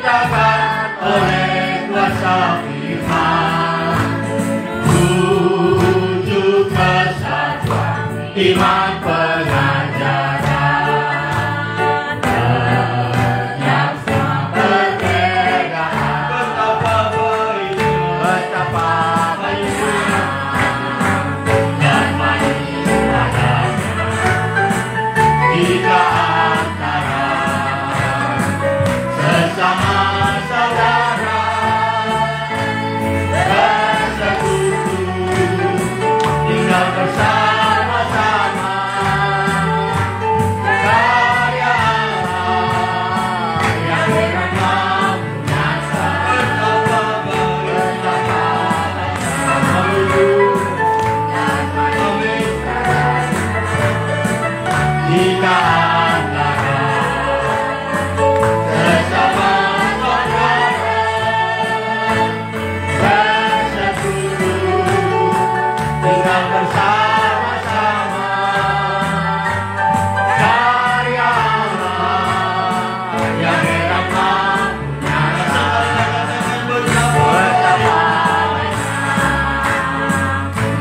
dinyatakan oleh kuasa firman, wujud kesatuan iman pengajaran, lenyap semua perbedaan, betapa baiknya dan manis adanya jika antara sesama saudara bersekutu tinggal bersama-sama, karya Allah yang beragam nyata, betapa melulu dan manis jika antara sesama saudara bersekutu tinggal bersama-sama, karya Allah yang beragam nyata, betapa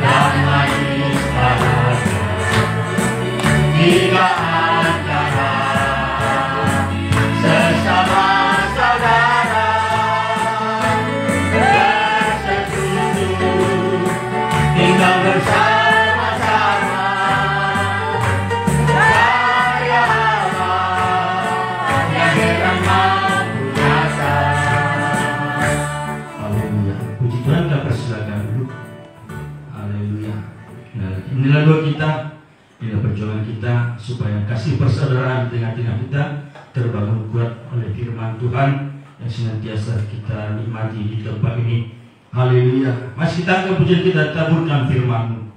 dan manis adanya jika antara sesama saudara bersekutu tinggal bersama-sama, karya Allah yang beragam nyata. Haleluya. Puji Tuhan, kita persilakan duduk. Haleluya. Nah, inilah doa kita, inilah perjuangan kita supaya kasih persaudaraan di tengah-tengah kita terbangun kuat oleh firman Tuhan yang senantiasa kita nikmati di tempat ini. Haleluya. Masih kita angkat pujian kita, taburkan firman-Mu.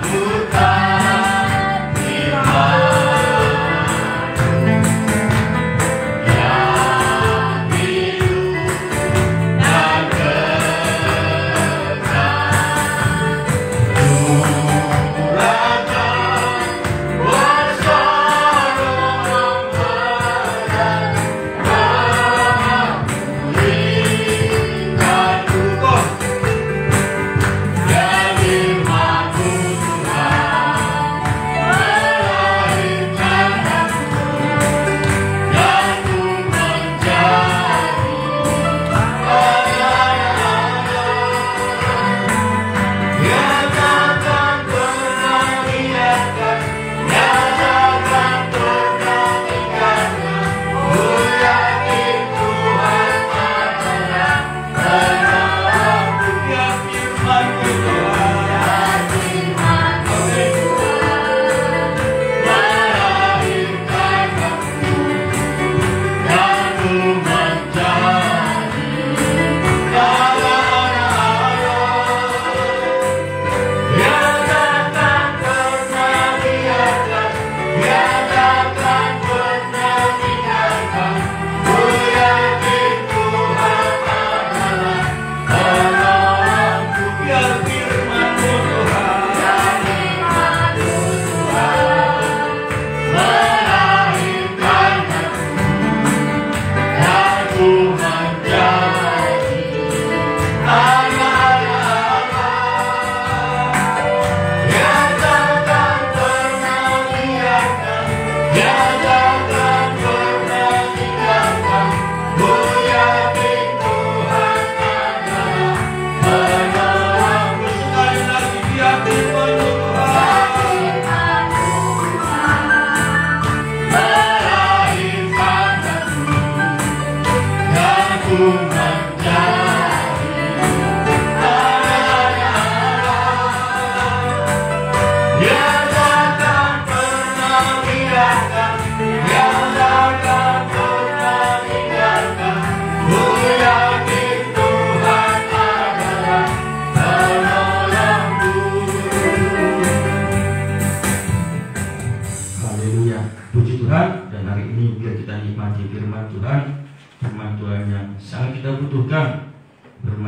Taburkan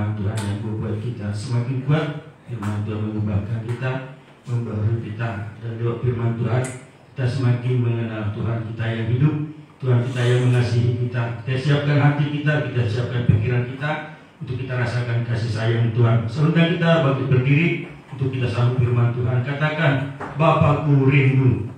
firman Tuhan yang membuat kita semakin kuat. Firman Tuhan mengubahkan kita, membaharui kita, dan lewat firman Tuhan kita semakin mengenal Tuhan kita yang hidup, Tuhan kita yang mengasihi kita. Kita siapkan hati kita siapkan pikiran kita untuk kita rasakan kasih sayang Tuhan. Serendah kita bagi berdiri untuk kita sambut firman Tuhan. Katakan, Bapakku rindu. Bapakku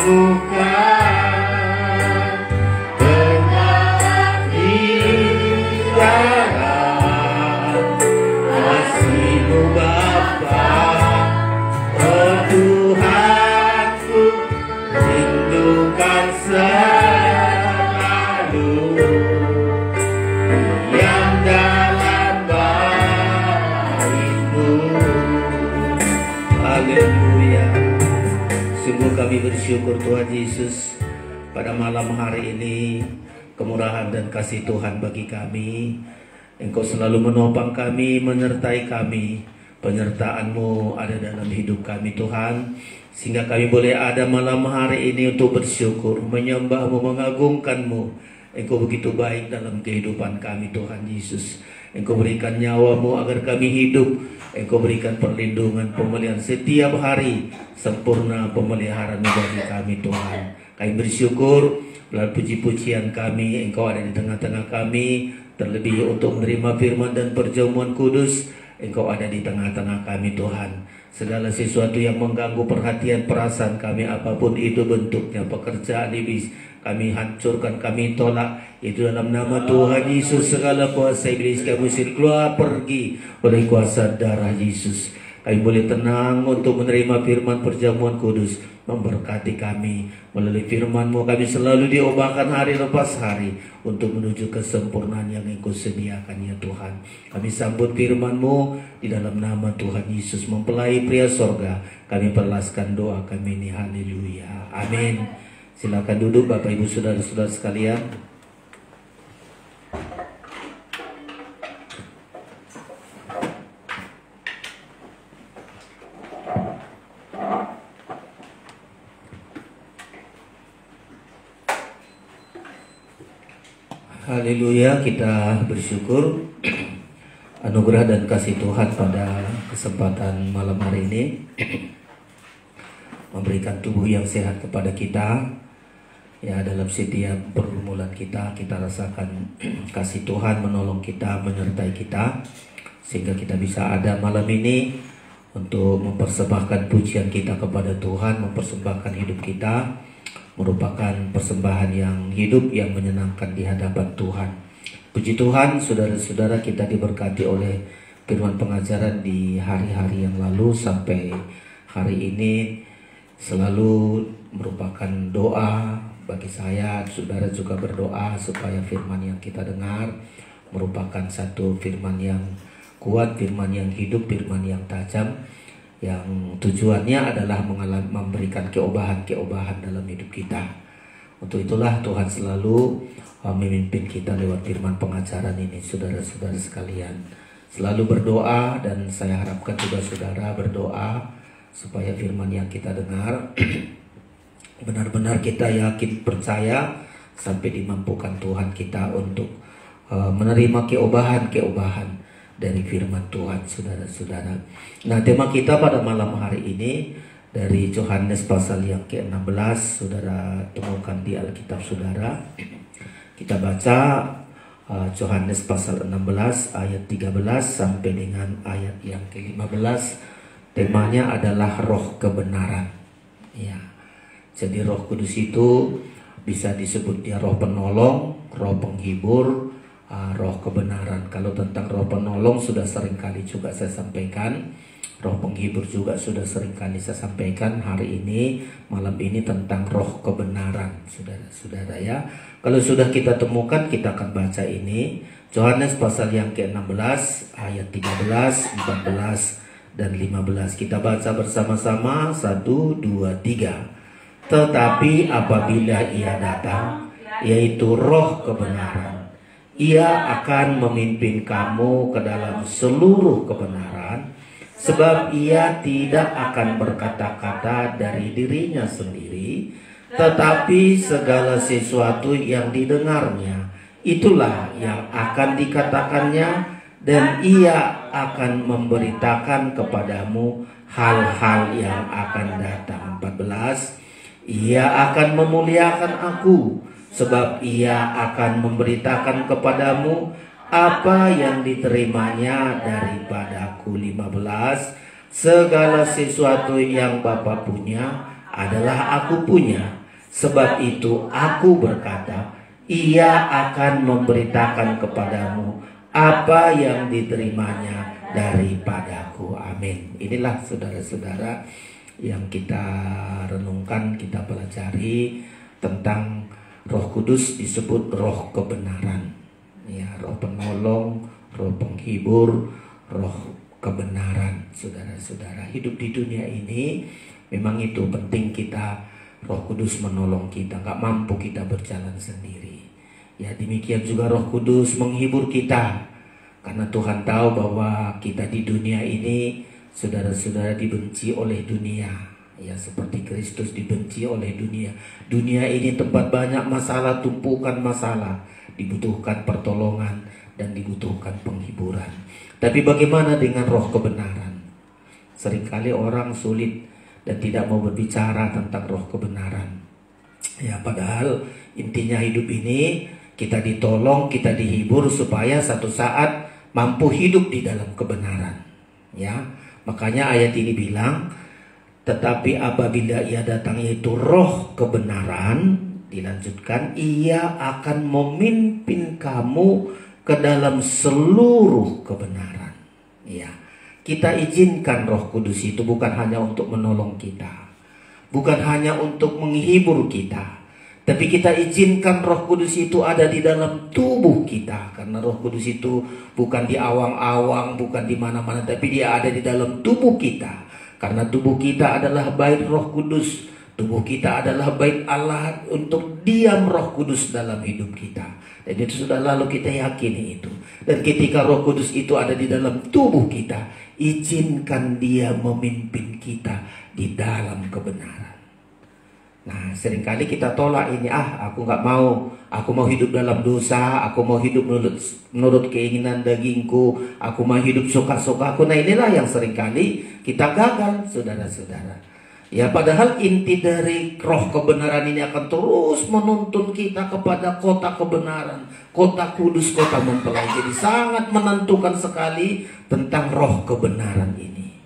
menemukan kenyamanan di dalam kasih-Mu Bapa. Oh Tuhanku, rindukan selalu yang dalam bait-Mu. Haleluya. Sungguh kami bersyukur Tuhan Yesus, pada malam hari ini kemurahan dan kasih Tuhan bagi kami. Engkau selalu menopang kami, menyertai kami. Penyertaan-Mu ada dalam hidup kami Tuhan, sehingga kami boleh ada malam hari ini untuk bersyukur, menyembah-Mu, mengagungkan-Mu. Engkau begitu baik dalam kehidupan kami Tuhan Yesus. Engkau berikan nyawa-Mu agar kami hidup. Engkau berikan perlindungan, pemeliharaan setiap hari. Sempurna pemeliharaan-Mu bagi kami Tuhan. Kami bersyukur melalui puji-pujian kami, Engkau ada di tengah-tengah kami. Terlebih untuk menerima firman dan perjamuan kudus, Engkau ada di tengah-tengah kami Tuhan. Segala sesuatu yang mengganggu perhatian perasaan kami, apapun itu bentuknya, pekerjaan iblis, kami hancurkan, kami tolak. Itu dalam nama Tuhan Yesus. Segala kuasa iblis kami usir keluar, pergi oleh kuasa darah Yesus. Kami boleh tenang untuk menerima firman perjamuan kudus. Memberkati kami melalui firman-Mu, kami selalu diubahkan hari lepas hari untuk menuju kesempurnaan yang Engkau sediakan ya Tuhan. Kami sambut firman-Mu di dalam nama Tuhan Yesus. Mempelai pria sorga, kami perlaskan doa kami ini. Haleluya, amin. Silakan duduk Bapak Ibu Saudara-saudara sekalian. Haleluya, kita bersyukur anugerah dan kasih Tuhan pada kesempatan malam hari ini memberikan tubuh yang sehat kepada kita. Ya, dalam setiap pergumulan kita rasakan kasih Tuhan menolong kita, menyertai kita, sehingga kita bisa ada malam ini untuk mempersembahkan pujian kita kepada Tuhan, mempersembahkan hidup kita. Merupakan persembahan yang hidup, yang menyenangkan di hadapan Tuhan. Puji Tuhan, saudara-saudara, kita diberkati oleh firman pengajaran di hari-hari yang lalu sampai hari ini. Selalu merupakan doa bagi saya. Saudara juga berdoa supaya firman yang kita dengar merupakan satu firman yang kuat, firman yang hidup, firman yang tajam, yang tujuannya adalah memberikan keobahan-keobahan dalam hidup kita. Untuk itulah Tuhan selalu memimpin kita lewat firman pengajaran ini. Saudara-saudara sekalian, selalu berdoa, dan saya harapkan juga saudara berdoa supaya firman yang kita dengar benar-benar kita yakin, percaya, sampai dimampukan Tuhan kita untuk menerima keobahan-keobahan dari firman Tuhan, saudara-saudara. Nah, tema kita pada malam hari ini dari Yohanes pasal yang ke-16, saudara temukan di Alkitab saudara. Kita baca Yohanes pasal 16 ayat 13 sampai dengan ayat yang ke-15. Temanya adalah roh kebenaran. Ya. Jadi roh kudus itu bisa disebut dia roh penolong, roh penghibur, roh kebenaran. Kalau tentang roh penolong sudah sering kali juga saya sampaikan. Roh penghibur juga sudah sering kali saya sampaikan. Hari ini, malam ini tentang roh kebenaran, saudara-saudara ya. Kalau sudah kita temukan, kita akan baca ini. Yohanes pasal yang ke-16 ayat 13, 14 dan 15. Kita baca bersama-sama. 1, 2, 3. Tetapi apabila ia datang, yaitu roh kebenaran, ia akan memimpin kamu ke dalam seluruh kebenaran, sebab ia tidak akan berkata-kata dari dirinya sendiri, tetapi segala sesuatu yang didengarnya, itulah yang akan dikatakannya, dan ia akan memberitakan kepadamu hal-hal yang akan datang. 14. Ia akan memuliakan aku, sebab ia akan memberitakan kepadamu apa yang diterimanya daripadaku. 15. Segala sesuatu yang Bapa punya adalah aku punya. Sebab itu aku berkata, ia akan memberitakan kepadamu apa yang diterimanya daripadaku. Amin. Inilah saudara-saudara yang kita renungkan, kita pelajari tentang Roh Kudus. Disebut roh kebenaran, ya, roh penolong, roh penghibur, roh kebenaran. Saudara-saudara, hidup di dunia ini memang itu penting kita, Roh Kudus menolong kita. Gak mampu kita berjalan sendiri. Ya, demikian juga Roh Kudus menghibur kita, karena Tuhan tahu bahwa kita di dunia ini, saudara-saudara, dibenci oleh dunia. Ya, seperti Kristus dibenci oleh dunia. Dunia ini tempat banyak masalah, tumpukan masalah. Dibutuhkan pertolongan dan dibutuhkan penghiburan. Tapi bagaimana dengan roh kebenaran? Seringkali orang sulit dan tidak mau berbicara tentang roh kebenaran. Ya, padahal intinya hidup ini kita ditolong, kita dihibur supaya satu saat mampu hidup di dalam kebenaran. Ya, makanya ayat ini bilang, tetapi apabila ia datang, yaitu roh kebenaran, dilanjutkan, ia akan memimpin kamu ke dalam seluruh kebenaran. Ya, kita izinkan Roh Kudus itu bukan hanya untuk menolong kita, bukan hanya untuk menghibur kita, tapi kita izinkan Roh Kudus itu ada di dalam tubuh kita. Karena Roh Kudus itu bukan di awang-awang, bukan di mana-mana, tapi dia ada di dalam tubuh kita. Karena tubuh kita adalah bait Roh Kudus. Tubuh kita adalah bait Allah untuk diam Roh Kudus dalam hidup kita. Dan itu sudah lalu kita yakini itu. Dan ketika Roh Kudus itu ada di dalam tubuh kita, izinkan dia memimpin kita di dalam kebenaran. Nah, seringkali kita tolak ini, aku nggak mau, aku mau hidup dalam dosa, aku mau hidup menurut keinginan dagingku, aku mau hidup suka-sukaku. Nah, inilah yang seringkali kita gagal, saudara-saudara. Ya, padahal inti dari roh kebenaran ini akan terus menuntun kita kepada kota kebenaran, kota kudus, kota mempelai. Jadi sangat menentukan sekali tentang roh kebenaran ini.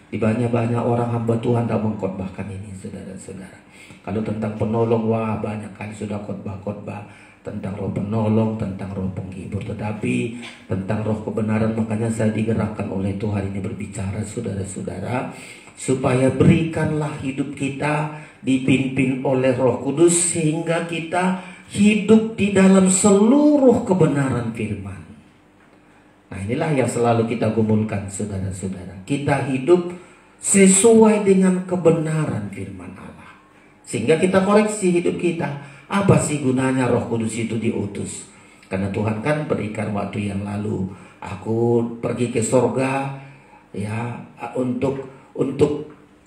Di banyak-banyak orang hamba Tuhan tak mengkhotbahkan ini, saudara-saudara. Kalau tentang penolong, wah banyak kali sudah khotbah-khotbah tentang roh penolong, tentang roh penghibur. Tetapi tentang roh kebenaran, makanya saya digerakkan oleh Tuhan ini berbicara, saudara-saudara, supaya berikanlah hidup kita dipimpin oleh Roh Kudus, sehingga kita hidup di dalam seluruh kebenaran firman. Nah, inilah yang selalu kita gumulkan, saudara-saudara. Kita hidup sesuai dengan kebenaran firman Allah, sehingga kita koreksi hidup kita. Apa sih gunanya Roh Kudus itu diutus? Karena Tuhan kan berikan waktu yang lalu, aku pergi ke sorga, ya, untuk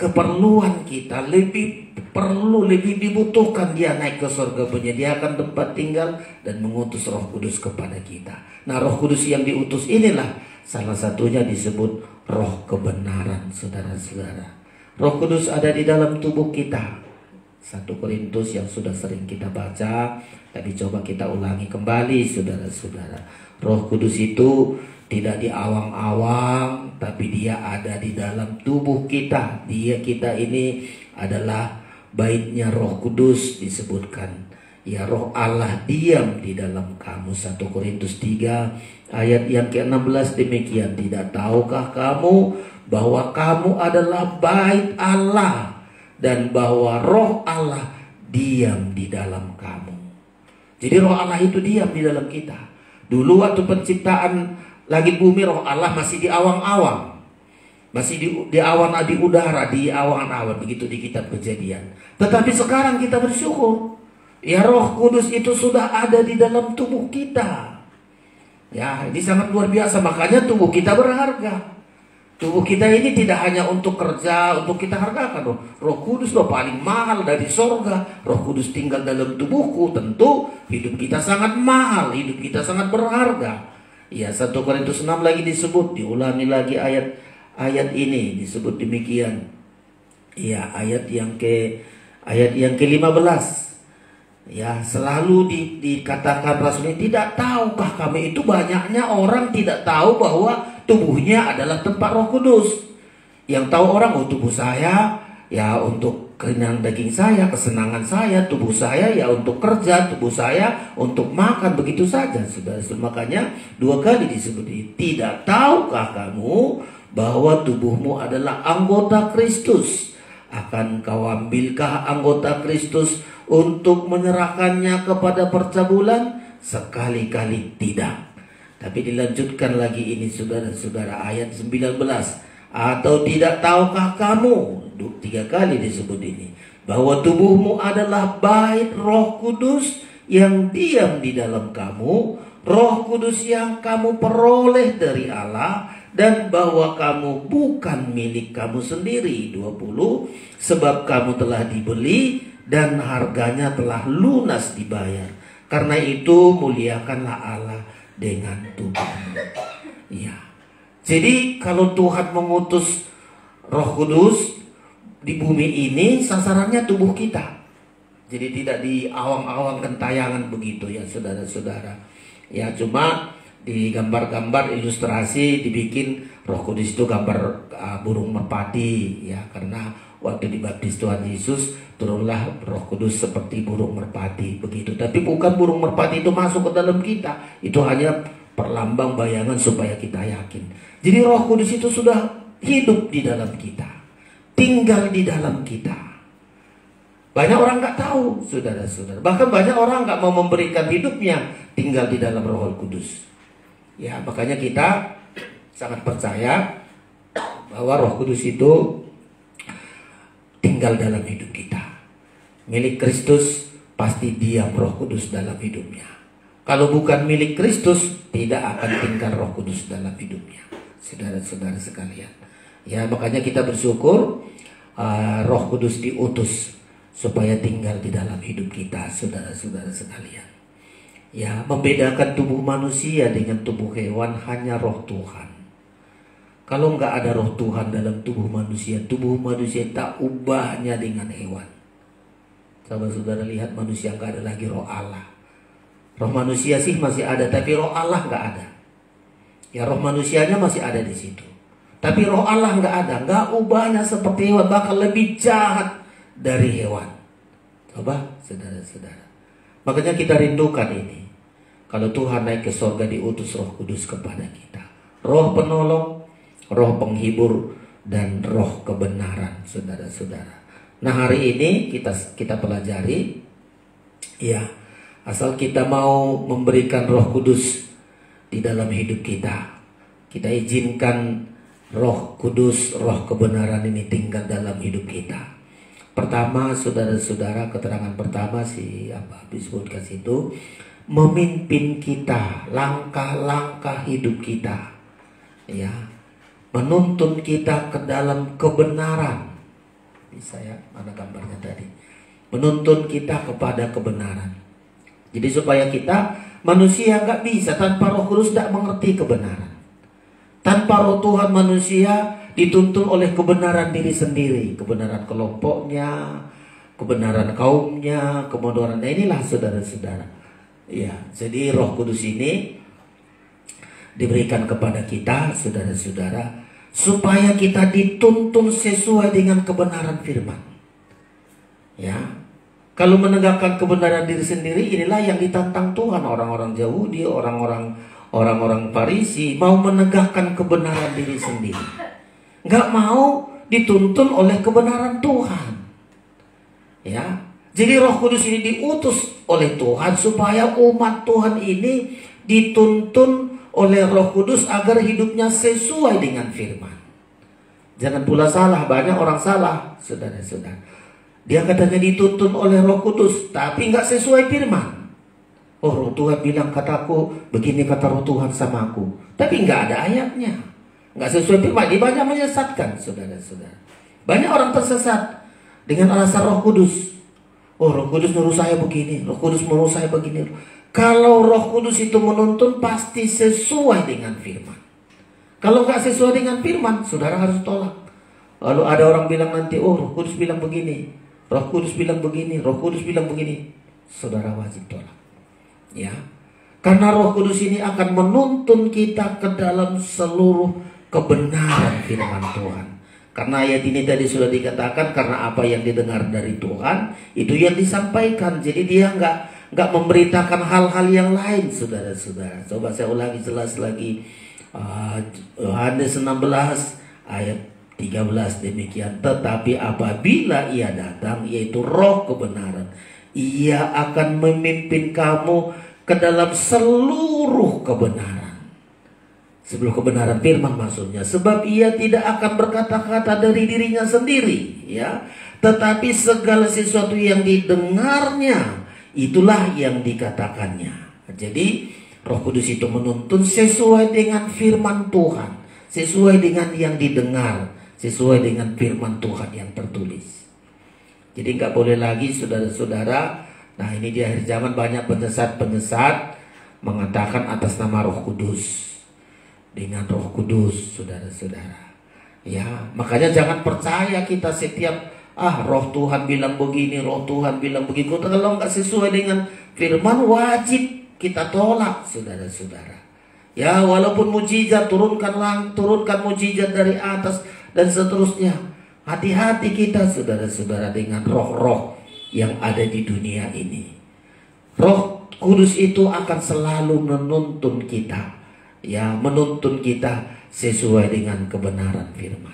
keperluan kita, lebih dibutuhkan dia naik ke surga, menyediakan tempat tinggal dan mengutus Roh Kudus kepada kita. Nah, Roh Kudus yang diutus inilah salah satunya disebut roh kebenaran, saudara-saudara. Roh Kudus ada di dalam tubuh kita. 1 Korintus yang sudah sering kita baca, tapi coba kita ulangi kembali, saudara-saudara. Roh Kudus itu tidak di awang-awang, tapi dia ada di dalam tubuh kita. Kita ini adalah baitnya Roh Kudus, disebutkan, ya, Roh Allah diam di dalam kamu. 1 Korintus 3 ayat yang ke-16 demikian, tidak tahukah kamu bahwa kamu adalah bait Allah dan bahwa Roh Allah diam di dalam kamu. Jadi Roh Allah itu diam di dalam kita. Dulu waktu penciptaan langit bumi, Roh Allah masih di awang-awang, masih di awan, di udara, di awan-awan, begitu di kitab Kejadian. Tetapi sekarang kita bersyukur, ya, Roh Kudus itu sudah ada di dalam tubuh kita. Ya, ini sangat luar biasa, makanya tubuh kita berharga. Tubuh kita ini tidak hanya untuk kerja, untuk kita hargakan. Roh Kudus loh paling mahal dari sorga. Roh Kudus tinggal dalam tubuhku, tentu hidup kita sangat mahal, hidup kita sangat berharga. Ya, 1 Korintus 6 lagi disebut, diulangi lagi ayat ini disebut demikian. Ya, ayat yang ke-15. Ya, selalu dikatakan Rasul ini, tidak tahukah kami, itu banyaknya orang tidak tahu bahwa tubuhnya adalah tempat Roh Kudus. Yang tahu orang, tubuh saya ya untuk keinginan daging saya, kesenangan saya, tubuh saya ya untuk kerja, tubuh saya untuk makan, begitu saja, saudara. Makanya 2 kali disebut ini. Tidak tahukah kamu bahwa tubuhmu adalah anggota Kristus? Akan kau ambilkah anggota Kristus untuk menyerahkannya kepada percabulan? Sekali-kali tidak. Tapi dilanjutkan lagi ini, saudara-saudara, ayat 19. Atau tidak tahukah kamu, 3 kali disebut ini, bahwa tubuhmu adalah bait Roh Kudus yang diam di dalam kamu, Roh Kudus yang kamu peroleh dari Allah, dan bahwa kamu bukan milik kamu sendiri. 20. Sebab kamu telah dibeli dan harganya telah lunas dibayar. Karena itu muliakanlah Allah dengan tubuhmu. Ya. Jadi kalau Tuhan mengutus Roh Kudus di bumi ini, sasarannya tubuh kita. Jadi tidak di awang-awang gentayangan begitu ya, saudara-saudara. Ya, cuma di gambar-gambar ilustrasi dibikin Roh Kudus itu gambar burung merpati ya, karena waktu dibaptis Tuhan Yesus turunlah Roh Kudus seperti burung merpati begitu. Tapi bukan burung merpati itu masuk ke dalam kita. Itu hanya perlambang bayangan supaya kita yakin. Jadi Roh Kudus itu sudah hidup di dalam kita, tinggal di dalam kita. Banyak orang nggak tahu, saudara-saudara. Bahkan banyak orang nggak mau memberikan hidupnya tinggal di dalam Roh Kudus. Ya, makanya kita sangat percaya bahwa Roh Kudus itu tinggal dalam hidup kita. Milik Kristus, pasti diam Roh Kudus dalam hidupnya. Kalau bukan milik Kristus, tidak akan tinggal Roh Kudus dalam hidupnya, saudara-saudara sekalian. Ya, makanya kita bersyukur Roh Kudus diutus supaya tinggal di dalam hidup kita, saudara-saudara sekalian. Ya, membedakan tubuh manusia dengan tubuh hewan hanya Roh Tuhan. Kalau nggak ada Roh Tuhan dalam tubuh manusia tak ubahnya dengan hewan. Saudara-saudara lihat, manusia nggak ada lagi Roh Allah. Roh manusia sih masih ada, tapi Roh Allah nggak ada. Ya, roh manusianya masih ada di situ, tapi Roh Allah nggak ada, nggak ubahnya seperti hewan, bahkan lebih jahat dari hewan. Coba, saudara-saudara. Makanya kita rindukan ini. Kalau Tuhan naik ke sorga, diutus Roh Kudus kepada kita. Roh penolong, Roh penghibur, dan Roh kebenaran, saudara-saudara. Nah, hari ini kita pelajari, ya, asal kita mau memberikan Roh Kudus di dalam hidup kita, kita izinkan Roh Kudus, Roh kebenaran ini tinggal dalam hidup kita. Pertama, saudara-saudara, keterangan pertama habis podcast itu memimpin kita, langkah-langkah hidup kita, ya, menuntun kita ke dalam kebenaran. Bisa ya, mana gambarnya tadi? Menuntun kita kepada kebenaran. Jadi supaya kita, manusia nggak bisa tanpa Roh Kudus, tidak mengerti kebenaran. Tanpa Roh Tuhan, manusia dituntun oleh kebenaran diri sendiri, kebenaran kelompoknya, kebenaran kaumnya, kebenaran inilah, saudara-saudara. Ya, jadi Roh Kudus ini diberikan kepada kita, saudara-saudara, supaya kita dituntun sesuai dengan kebenaran firman. Ya. Kalau menegakkan kebenaran diri sendiri, inilah yang ditantang Tuhan. Orang-orang Yahudi, orang-orang Farisi mau menegakkan kebenaran diri sendiri, nggak mau dituntun oleh kebenaran Tuhan. Ya, jadi Roh Kudus ini diutus oleh Tuhan supaya umat Tuhan ini dituntun oleh Roh Kudus agar hidupnya sesuai dengan firman. Jangan pula salah, banyak orang salah, saudara-saudara. Dia katanya dituntun oleh Roh Kudus, tapi nggak sesuai firman. Oh, Roh Tuhan bilang kataku, begini kata Roh Tuhan sama aku. Tapi nggak ada ayatnya, nggak sesuai firman. Dia banyak menyesatkan, saudara-saudara. Banyak orang tersesat dengan alasan Roh Kudus. Oh, Roh Kudus menurut saya begini, Roh Kudus menurut saya begini. Kalau Roh Kudus itu menuntun, pasti sesuai dengan firman. Kalau nggak sesuai dengan firman, saudara harus tolak. Lalu ada orang bilang nanti, oh, Roh Kudus bilang begini, Roh Kudus bilang begini, Roh Kudus bilang begini. Saudara wajib tolak. Ya. Karena Roh Kudus ini akan menuntun kita ke dalam seluruh kebenaran firman Tuhan. Karena ayat ini tadi sudah dikatakan, karena apa yang didengar dari Tuhan itu yang disampaikan. Jadi dia nggak memberitakan hal-hal yang lain, saudara-saudara. Coba saya ulangi jelas lagi. Yohanes 16 ayat 13 demikian. Tetapi apabila ia datang, yaitu Roh kebenaran, ia akan memimpin kamu ke dalam seluruh kebenaran. Seluruh kebenaran firman maksudnya. Sebab ia tidak akan berkata-kata dari dirinya sendiri, ya, tetapi segala sesuatu yang didengarnya, itulah yang dikatakannya. Jadi Roh Kudus itu menuntun sesuai dengan firman Tuhan, sesuai dengan yang didengar, sesuai dengan firman Tuhan yang tertulis. Jadi nggak boleh lagi, saudara-saudara. Nah, ini di akhir zaman banyak penyesat mengatakan atas nama Roh Kudus. Dengan Roh Kudus, saudara-saudara. Ya, makanya jangan percaya kita setiap Roh Tuhan bilang begini, Roh Tuhan bilang begitu. Kalau nggak sesuai dengan firman, wajib kita tolak, saudara-saudara. Ya, walaupun mujizat, turunkan mujizat dari atas dan seterusnya. Hati-hati kita, saudara-saudara, dengan roh-roh yang ada di dunia ini. Roh Kudus itu akan selalu menuntun kita. Ya, menuntun kita sesuai dengan kebenaran firman.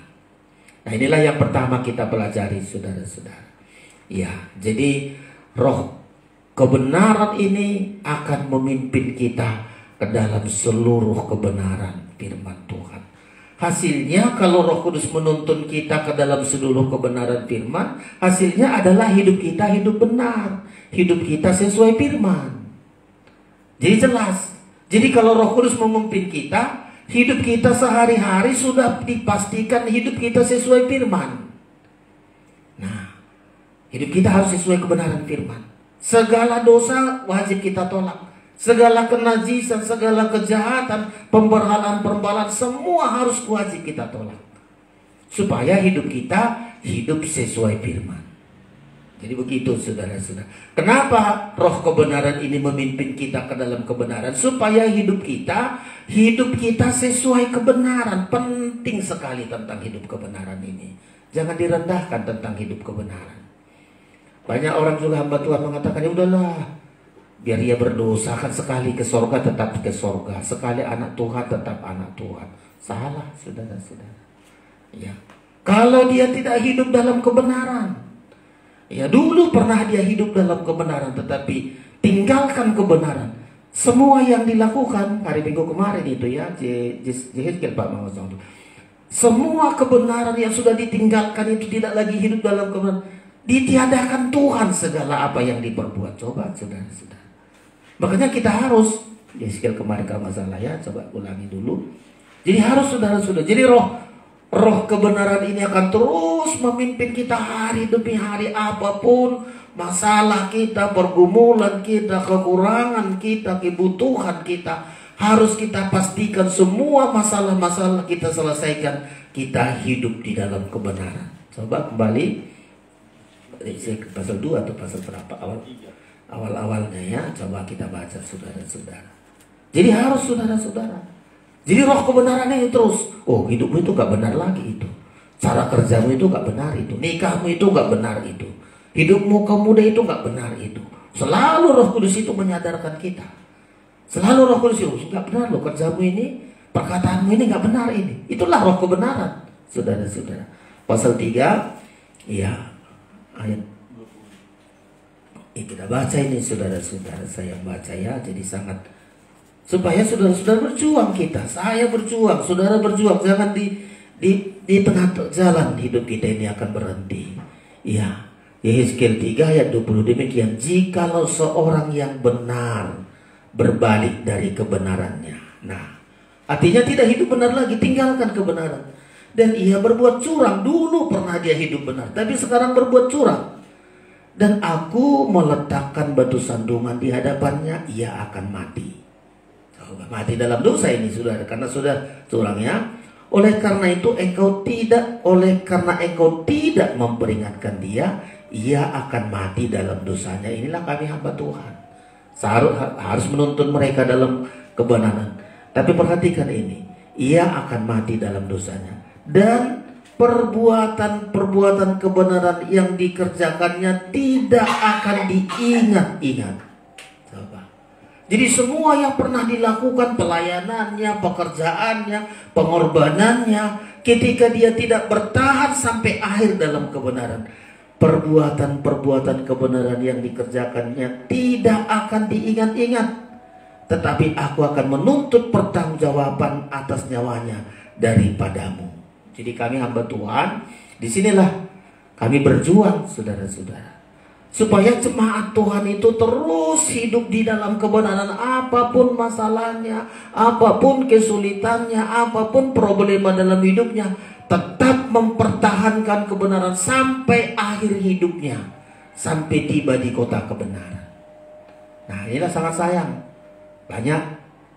Nah, inilah yang pertama kita pelajari, saudara-saudara. Ya, jadi roh kebenaran ini akan memimpin kita ke dalam seluruh kebenaran firman Tuhan. Hasilnya kalau Roh Kudus menuntun kita ke dalam seluruh kebenaran firman, hasilnya adalah hidup kita hidup benar, hidup kita sesuai firman. Jadi jelas. Jadi kalau Roh Kudus memimpin kita, hidup kita sehari-hari sudah dipastikan hidup kita sesuai firman. Nah, hidup kita harus sesuai kebenaran firman. Segala dosa wajib kita tolak. Segala kenajisan, segala kejahatan, pemberhalaan, semua harus wajib kita tolak. Supaya hidup kita hidup sesuai firman. Jadi begitu, saudara-saudara. Kenapa roh kebenaran ini memimpin kita ke dalam kebenaran? Supaya hidup kita sesuai kebenaran. Penting sekali tentang hidup kebenaran ini. Jangan direndahkan tentang hidup kebenaran. Banyak orang juga hamba Tuhan mengatakan, ya udahlah, biar ia berdosa, kan sekali ke sorga tetap ke sorga, sekali anak Tuhan tetap anak Tuhan. Salah, saudara-saudara. Ya. Kalau dia tidak hidup dalam kebenaran, ya, dulu pernah dia hidup dalam kebenaran, tetapi tinggalkan kebenaran. Semua yang dilakukan hari Minggu kemarin itu, ya, Jehezkiel Pak Mawasong, semua kebenaran yang sudah ditinggalkan itu tidak lagi hidup dalam kebenaran. Ditiadakan Tuhan segala apa yang diperbuat. Coba, saudara-saudara. Makanya kita harus, Jehezkiel kemarin kalau masalah, ya, coba ulangi dulu. Jadi harus, saudara-saudara. Jadi roh kebenaran ini akan terus memimpin kita hari demi hari. Apapun masalah kita, pergumulan kita, kekurangan kita, kebutuhan kita, harus kita pastikan semua masalah-masalah kita selesaikan. Kita hidup di dalam kebenaran. Coba kembali pasal 2 atau pasal berapa, awal-awalnya, ya, coba kita baca, saudara-saudara. Jadi harus, saudara-saudara. Jadi roh kebenaran ini terus. Oh, hidupmu itu gak benar lagi itu. Cara kerjamu itu gak benar itu. Nikahmu itu gak benar itu. Hidupmu kemuda itu gak benar itu. Selalu Roh Kudus itu menyadarkan kita. Selalu Roh Kudus itu gak benar loh kerjamu ini, perkataanmu ini gak benar ini. Itulah roh kebenaran, saudara-saudara. Pasal 3, ya, ayat. Kita baca ini, saudara-saudara. Saya baca, ya, jadi sangat. Supaya saudara-saudara berjuang kita. Saya berjuang, saudara berjuang. Jangan di tengah jalan hidup kita ini akan berhenti. Ya, Yehezkiel 3 ayat 20 demikian. Jikalau seorang yang benar berbalik dari kebenarannya. Nah, artinya tidak hidup benar lagi, tinggalkan kebenaran. Dan ia berbuat curang. Dulu pernah dia hidup benar, tapi sekarang berbuat curang. Dan aku meletakkan batu sandungan di hadapannya, ia akan mati. Mati dalam dosa ini, saudara, karena sudah curangnya. Oleh karena engkau tidak memperingatkan dia, ia akan mati dalam dosanya. Inilah kami hamba Tuhan. Harus menuntun mereka dalam kebenaran. Tapi perhatikan ini, ia akan mati dalam dosanya. Dan perbuatan-perbuatan kebenaran yang dikerjakannya tidak akan diingat-ingat. Coba. Jadi semua yang pernah dilakukan, pelayanannya, pekerjaannya, pengorbanannya, ketika dia tidak bertahan sampai akhir dalam kebenaran, perbuatan-perbuatan kebenaran yang dikerjakannya tidak akan diingat-ingat. Tetapi aku akan menuntut pertanggungjawaban atas nyawanya daripadamu. Jadi kami hamba Tuhan, disinilah kami berjuang, saudara-saudara, supaya jemaat Tuhan itu terus hidup di dalam kebenaran. Apapun masalahnya, apapun kesulitannya, apapun problema dalam hidupnya, tetap mempertahankan kebenaran sampai akhir hidupnya, sampai tiba di kota kebenaran. Nah, inilah sangat sayang. Banyak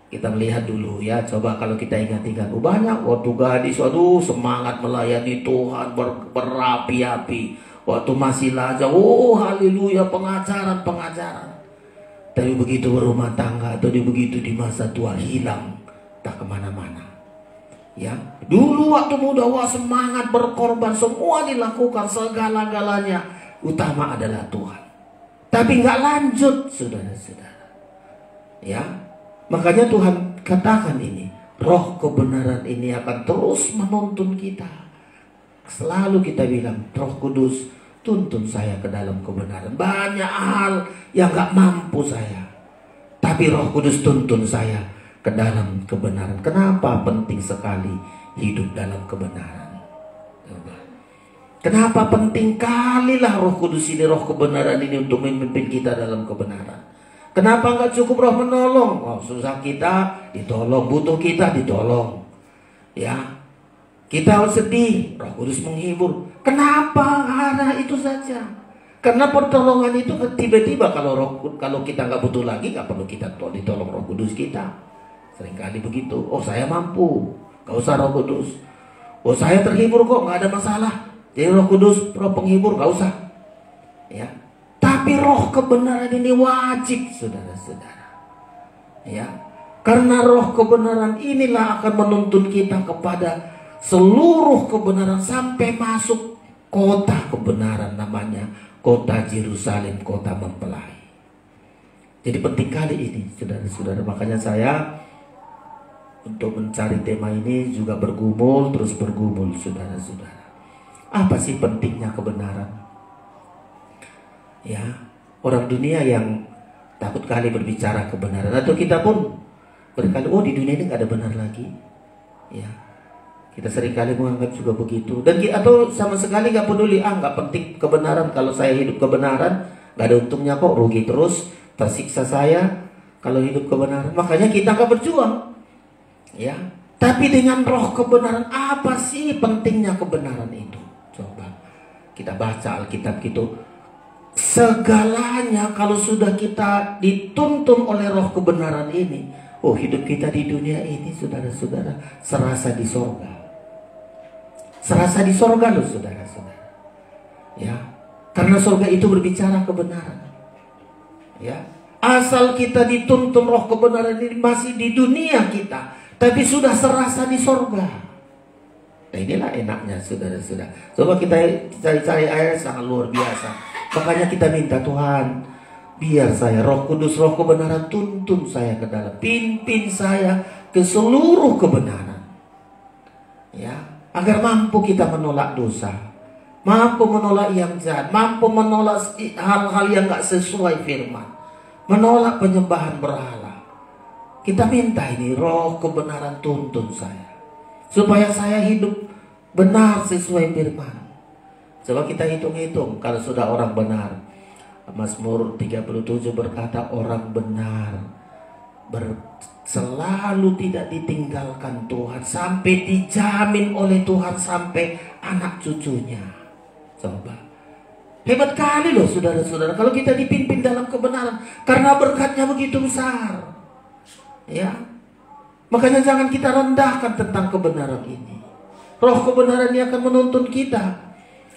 kita melihat dulu ya, coba kalau kita ingat-ingat, banyak waktu gadis, waduh semangat melayani Tuhan, berapi-api. Waktu masih lajang, oh haleluya, pengajaran. Tapi begitu berumah tangga atau begitu di masa tua, hilang, tak kemana-mana. Ya, dulu waktu muda, wah semangat berkorban, semua dilakukan, segala-galanya, utama adalah Tuhan. Tapi nggak lanjut, saudara-saudara. Ya. Makanya Tuhan katakan ini, roh kebenaran ini akan terus menuntun kita. Selalu kita bilang, Roh Kudus tuntun saya ke dalam kebenaran. Banyak hal yang gak mampu saya, tapi Roh Kudus tuntun saya ke dalam kebenaran. Kenapa penting sekali hidup dalam kebenaran? Kenapa penting kalilah Roh Kudus ini, roh kebenaran ini untuk memimpin kita dalam kebenaran? Kenapa nggak cukup roh menolong? Oh, susah kita ditolong, butuh kita ditolong. Ya, kita sedih, Roh Kudus menghibur. Kenapa hanya itu saja? Karena pertolongan itu tiba-tiba, kalau kita nggak butuh lagi, nggak perlu kita ditolong Roh Kudus kita. Seringkali begitu. Oh, saya mampu, nggak usah Roh Kudus. Oh, saya terhibur kok, nggak ada masalah. Jadi Roh Kudus, roh penghibur, nggak usah. Ya. Tapi roh kebenaran ini wajib, saudara-saudara. Ya, karena roh kebenaran inilah akan menuntun kita kepada seluruh kebenaran sampai masuk kota kebenaran, namanya kota Yerusalem, kota mempelai. Jadi penting kali ini, saudara-saudara. Makanya saya untuk mencari tema ini juga bergumul, terus bergumul, saudara-saudara. Apa sih pentingnya kebenaran? Ya, orang dunia yang takut kali berbicara kebenaran, atau kita pun berkali, oh di dunia ini gak ada benar lagi. Ya, kita seringkali menganggap juga begitu. Dan atau sama sekali gak peduli, gak penting kebenaran. Kalau saya hidup kebenaran, gak ada untungnya kok, rugi terus, tersiksa saya kalau hidup kebenaran. Makanya kita gak berjuang. Ya, tapi dengan roh kebenaran, apa sih pentingnya kebenaran itu? Coba kita baca Alkitab gitu. Segalanya kalau sudah kita dituntun oleh roh kebenaran ini, oh hidup kita di dunia ini, saudara-saudara, serasa di sorga. Serasa di sorga loh, saudara-saudara. Ya, karena sorga itu berbicara kebenaran. Ya, asal kita dituntun roh kebenaran ini masih di dunia kita, tapi sudah serasa di sorga. Nah, inilah enaknya, saudara-saudara. Coba kita cari ayat sangat luar biasa. Makanya kita minta, Tuhan, biar saya, Roh Kudus, roh kebenaran, tuntun saya ke dalam, pimpin saya ke seluruh kebenaran. Ya, agar mampu kita menolak dosa, mampu menolak yang jahat, mampu menolak hal-hal yang gak sesuai firman, menolak penyembahan berhala. Kita minta ini, roh kebenaran tuntun saya, supaya saya hidup benar sesuai firman. Coba kita hitung-hitung, kalau sudah orang benar. Mazmur 37 berkata, orang benar selalu tidak ditinggalkan Tuhan, sampai dijamin oleh Tuhan sampai anak cucunya. Coba, hebat kali loh, saudara-saudara, kalau kita dipimpin dalam kebenaran, karena berkatnya begitu besar. Ya, makanya jangan kita rendahkan tentang kebenaran ini. Roh kebenaran ini akan menuntun kita.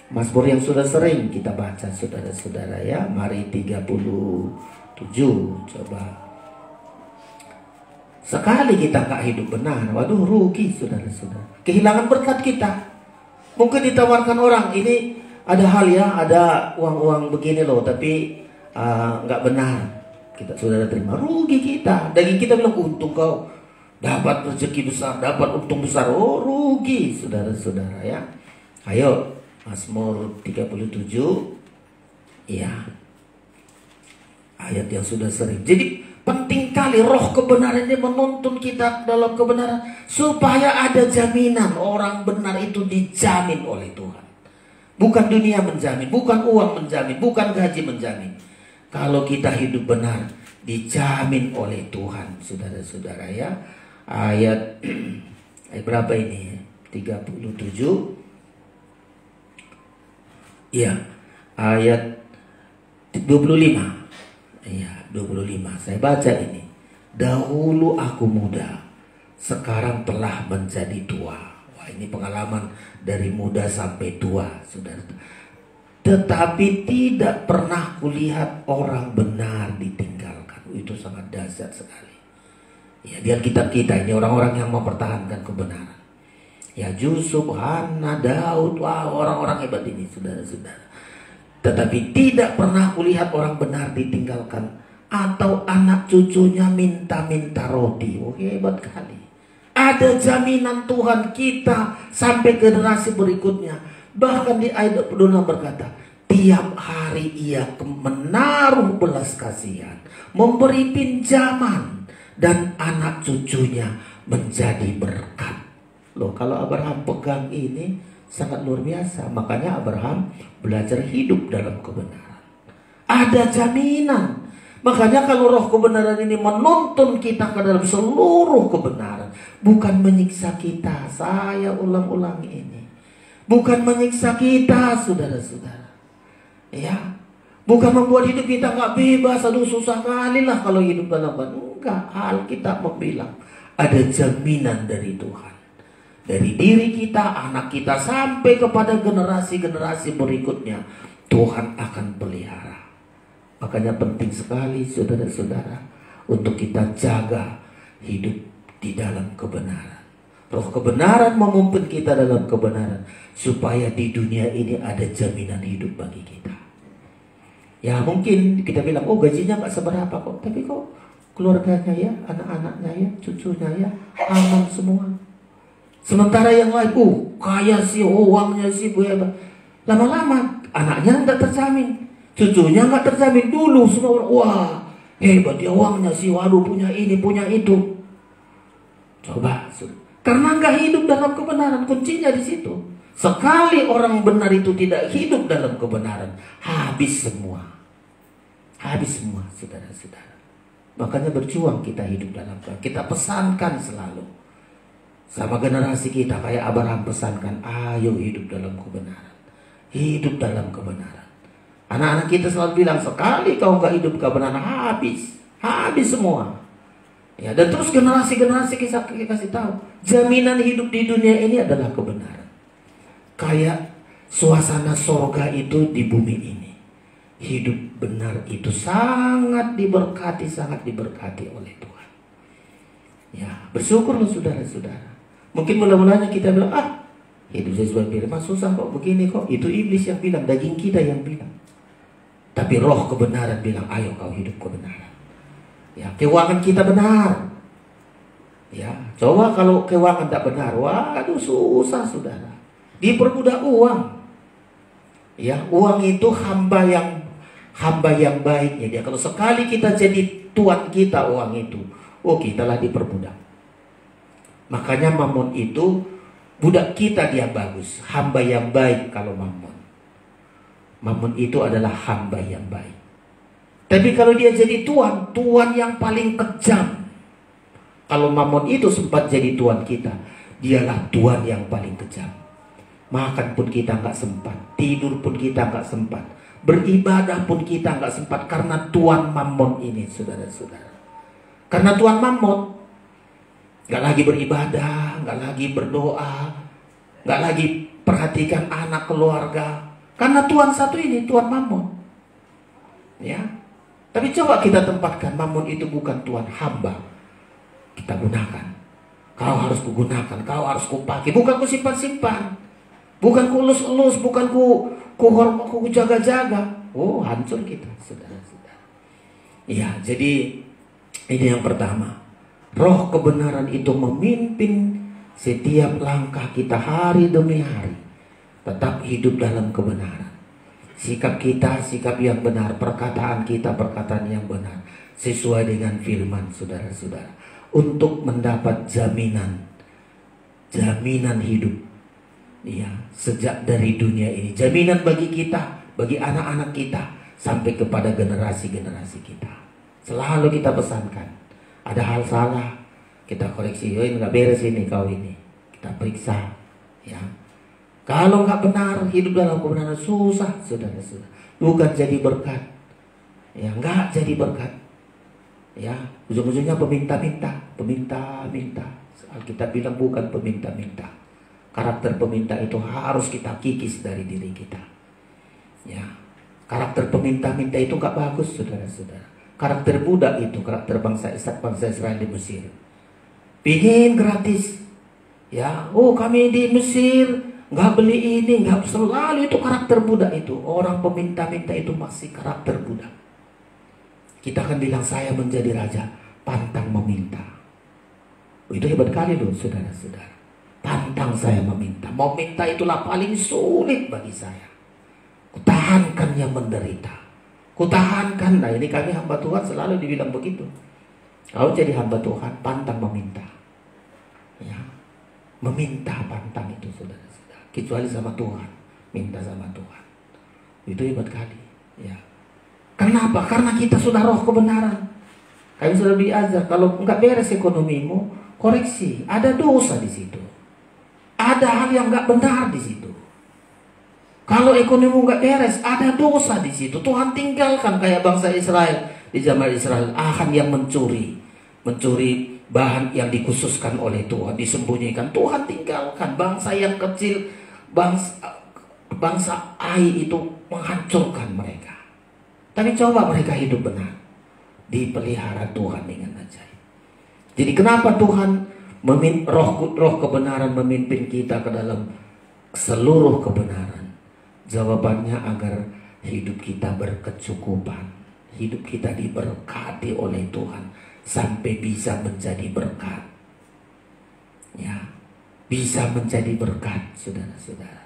Mazmur yang sudah sering kita baca, saudara-saudara, ya. Mari 37, coba. Sekali kita gak hidup benar, waduh rugi, saudara-saudara. Kehilangan berkat kita. Mungkin ditawarkan orang, ini ada hal ya, ada uang-uang begini loh, tapi nggak benar. Kita saudara terima, rugi kita. Daging kita bilang untung kau dapat rezeki besar, dapat untung besar. Oh rugi saudara-saudara ya. Ayo Mazmur 37. Iya. Ayat yang sudah sering. Jadi penting kali roh kebenaran ini menuntun kita dalam kebenaran, supaya ada jaminan orang benar itu dijamin oleh Tuhan. Bukan dunia menjamin, bukan uang menjamin, bukan gaji menjamin. Kalau kita hidup benar, dijamin oleh Tuhan, saudara-saudara ya. Ayat berapa ini? 37. Iya, ayat 25. Iya, 25. Saya baca ini. Dahulu aku muda, sekarang telah menjadi tua. Wah, ini pengalaman dari muda sampai tua, saudara. Tetapi tidak pernah kulihat orang benar ditinggalkan. Itu sangat dahsyat sekali. Ya, di Alkitab kita ini orang-orang yang mempertahankan kebenaran. Ya, Yusuf, Hana, Daud, wah orang-orang hebat ini, saudara-saudara. Tetapi tidak pernah kulihat orang benar ditinggalkan, atau anak cucunya minta-minta roti. Oh, hebat kali. Ada jaminan Tuhan kita sampai generasi berikutnya. Bahkan di ayat 26 berkata, tiap hari ia menaruh belas kasihan, memberi pinjaman, dan anak cucunya menjadi berkat. Loh, kalau Abraham pegang ini sangat luar biasa. Makanya Abraham belajar hidup dalam kebenaran. Ada jaminan. Makanya kalau roh kebenaran ini menuntun kita ke dalam seluruh kebenaran, bukan menyiksa kita. Saya ulang-ulang ini, bukan menyiksa kita, saudara-saudara. Ya, bukan membuat hidup kita nggak bebas. Aduh, susah kali lah kalau hidup dalam Tuhan. Enggak, Alkitab bilang ada jaminan dari Tuhan. Dari diri kita, anak kita, sampai kepada generasi-generasi berikutnya, Tuhan akan pelihara. Makanya penting sekali saudara-saudara untuk kita jaga hidup di dalam kebenaran. Roh kebenaran memimpin kita dalam kebenaran, supaya di dunia ini ada jaminan hidup bagi kita. Ya mungkin kita bilang, oh gajinya gak seberapa kok, tapi kok keluarganya ya, anak-anaknya ya, cucunya ya, aman semua. Sementara yang lain, kaya sih, uangnya sih, hebat. Lama-lama anaknya nggak terjamin, cucunya nggak terjamin. Dulu semua orang, wah hebat dia, uangnya sih, waduh punya ini, punya itu. Coba, karena nggak hidup dalam kebenaran, kuncinya di situ. Sekali orang benar itu tidak hidup dalam kebenaran, habis semua. Habis semua, saudara-saudara. Makanya berjuang kita hidup dalam kebenaran. Kita pesankan selalu sama generasi kita, kayak Abraham pesankan, ayo hidup dalam kebenaran. Hidup dalam kebenaran. Anak-anak kita selalu bilang, sekali kau nggak hidup kebenaran, habis semua. Ya, dan terus generasi-generasi kita kasih tahu, jaminan hidup di dunia ini adalah kebenaran. Kayak suasana sorga itu di bumi ini. Hidup benar itu sangat diberkati oleh Tuhan. Ya, bersyukurlah saudara-saudara. Mungkin mula-mulanya kita bilang, hidup sesuai firman susah kok, begini kok. Itu iblis yang bilang, daging kita yang bilang. Tapi roh kebenaran bilang, ayo kau hidup kebenaran. Ya, keuangan kita benar. Ya, coba kalau keuangan tak benar, waduh susah saudara. Dipermudah uang. Ya, uang itu hamba yang baik ya dia. Kalau sekali kita jadi tuan kita uang itu, kitalah dipermudah. Makanya Mammon itu budak kita, dia bagus, hamba yang baik. Kalau Mammon itu adalah hamba yang baik. Tapi kalau dia jadi tuan yang paling kejam. Kalau Mammon itu sempat jadi tuan kita, dialah tuan yang paling kejam. Makan pun kita nggak sempat, tidur pun kita nggak sempat, beribadah pun kita nggak sempat, karena tuan Mammon ini, saudara-saudara. Karena tuan Mammon nggak lagi beribadah, nggak lagi berdoa, nggak lagi perhatikan anak keluarga, karena tuan satu ini, tuan Mammon. Ya, tapi coba kita tempatkan Mammon itu bukan tuan, hamba. Kita gunakan. Kau harus kugunakan, kau harus kupakai, bukan kusimpan-simpan. Bukan ku elus-elus, bukan ku jaga-jaga. Oh, hancur kita, saudara-saudara. Ya, jadi ini yang pertama. Roh kebenaran itu memimpin setiap langkah kita hari demi hari. Tetap hidup dalam kebenaran. Sikap kita, sikap yang benar. Perkataan kita, perkataan yang benar. Sesuai dengan firman, saudara-saudara. Untuk mendapat jaminan hidup. Ya, sejak dari dunia ini. Jaminan bagi kita, bagi anak-anak kita, sampai kepada generasi-generasi kita. Selalu kita pesankan. Ada hal salah, kita koreksi. Oh, ini nggak beres ini, kau ini. Kita periksa. Ya. Kalau nggak benar, hidup dalam kebenaran susah, saudara-saudara. Bukan jadi berkat. Ya, nggak jadi berkat. Ya, ujung-ujungnya peminta-minta. Kita bilang bukan peminta-minta. Karakter peminta itu harus kita kikis dari diri kita. Ya, karakter peminta-minta itu nggak bagus, saudara-saudara. Karakter budak itu, karakter bangsa Israel di Mesir. Pingin gratis. Ya, oh kami di Mesir nggak beli ini, nggak selalu itu karakter budak itu. Orang peminta-minta itu masih karakter budak. Kita akan bilang saya menjadi raja, pantang meminta. Oh, itu hebat kali loh, saudara-saudara. Pantang saya meminta. Mau minta itulah paling sulit bagi saya. Kutahankan yang menderita. Kutahankan. Nah, ini kami hamba Tuhan selalu dibilang begitu. Kalau jadi hamba Tuhan, pantang meminta. Ya, meminta pantang itu, saudara-saudara. Kecuali sama Tuhan, minta sama Tuhan. Itu hebat kali. Ya. Kenapa? Karena kita sudah roh kebenaran. Kami sudah diajar kalau nggak beres ekonomimu, koreksi. Ada dosa di situ. Ada hal yang nggak benar di situ. Kalau ekonomimu nggak beres, ada dosa di situ. Tuhan tinggalkan kayak bangsa Israel di zaman Israel. Ahan yang mencuri bahan yang dikhususkan oleh Tuhan, disembunyikan. Tuhan tinggalkan bangsa yang kecil, bangsa Ai itu menghancurkan mereka. Tapi coba mereka hidup benar, dipelihara Tuhan dengan ajaib. Jadi kenapa Tuhan roh kebenaran memimpin kita ke dalam seluruh kebenaran? Jawabannya agar hidup kita berkecukupan, hidup kita diberkati oleh Tuhan sampai bisa menjadi berkat. Ya, bisa menjadi berkat, saudara-saudara.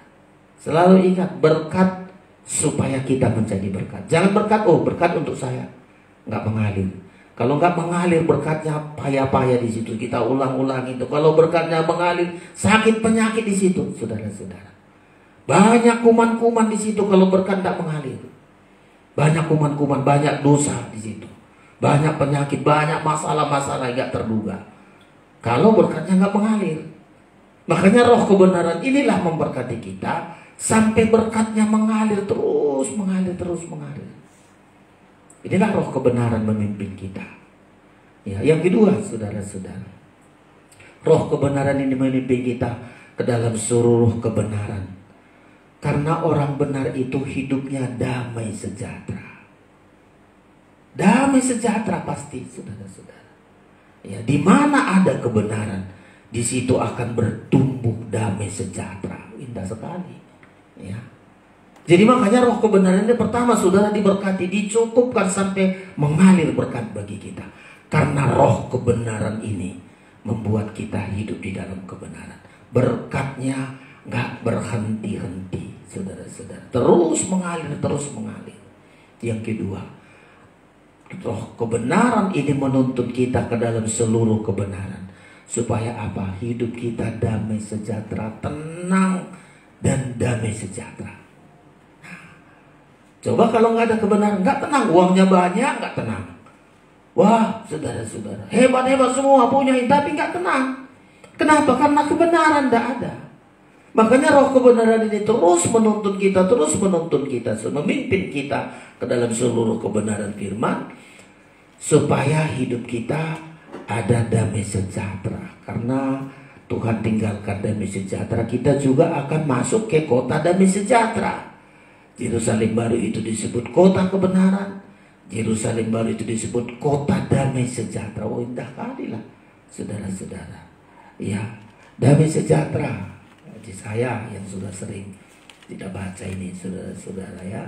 Selalu ingat, berkat supaya kita menjadi berkat. Jangan berkat, oh berkat untuk saya, nggak mengalir. Kalau nggak mengalir, berkatnya payah-payah di situ. Kita ulang-ulang itu. Kalau berkatnya mengalir, sakit penyakit di situ, saudara-saudara. Banyak kuman-kuman di situ kalau berkat nggak mengalir. Banyak kuman-kuman, banyak dosa di situ. Banyak penyakit, banyak masalah-masalah yang nggak terduga. Kalau berkatnya nggak mengalir. Makanya roh kebenaran inilah memberkati kita sampai berkatnya mengalir terus, mengalir. Inilah roh kebenaran memimpin kita. Ya, yang kedua, saudara-saudara, roh kebenaran ini memimpin kita ke dalam seluruh kebenaran. Karena orang benar itu hidupnya damai sejahtera. Damai sejahtera pasti, saudara-saudara. Ya, di mana ada kebenaran, di situ akan bertumbuh damai sejahtera. Indah sekali. Ya. Jadi makanya roh kebenaran ini pertama, saudara, diberkati, dicukupkan sampai mengalir berkat bagi kita. Karena roh kebenaran ini membuat kita hidup di dalam kebenaran. Berkatnya gak berhenti-henti, saudara-saudara. Terus mengalir. Yang kedua, roh kebenaran ini menuntun kita ke dalam seluruh kebenaran. Supaya apa? Hidup kita damai sejahtera, tenang dan damai sejahtera. Coba kalau nggak ada kebenaran, nggak tenang, uangnya banyak, nggak tenang. Wah, saudara-saudara, hebat-hebat semua punya, tapi nggak tenang. Kenapa? Karena kebenaran nggak ada. Makanya roh kebenaran ini terus menuntun kita, memimpin kita ke dalam seluruh kebenaran firman, supaya hidup kita ada damai sejahtera. Karena Tuhan tinggalkan damai sejahtera, kita juga akan masuk ke kota damai sejahtera. Yerusalem baru itu disebut kota kebenaran. Yerusalem baru itu disebut kota damai sejahtera. Oh, indah kali lah, saudara-saudara. Ya, damai sejahtera. Yesaya yang sudah sering tidak baca ini, saudara-saudara ya.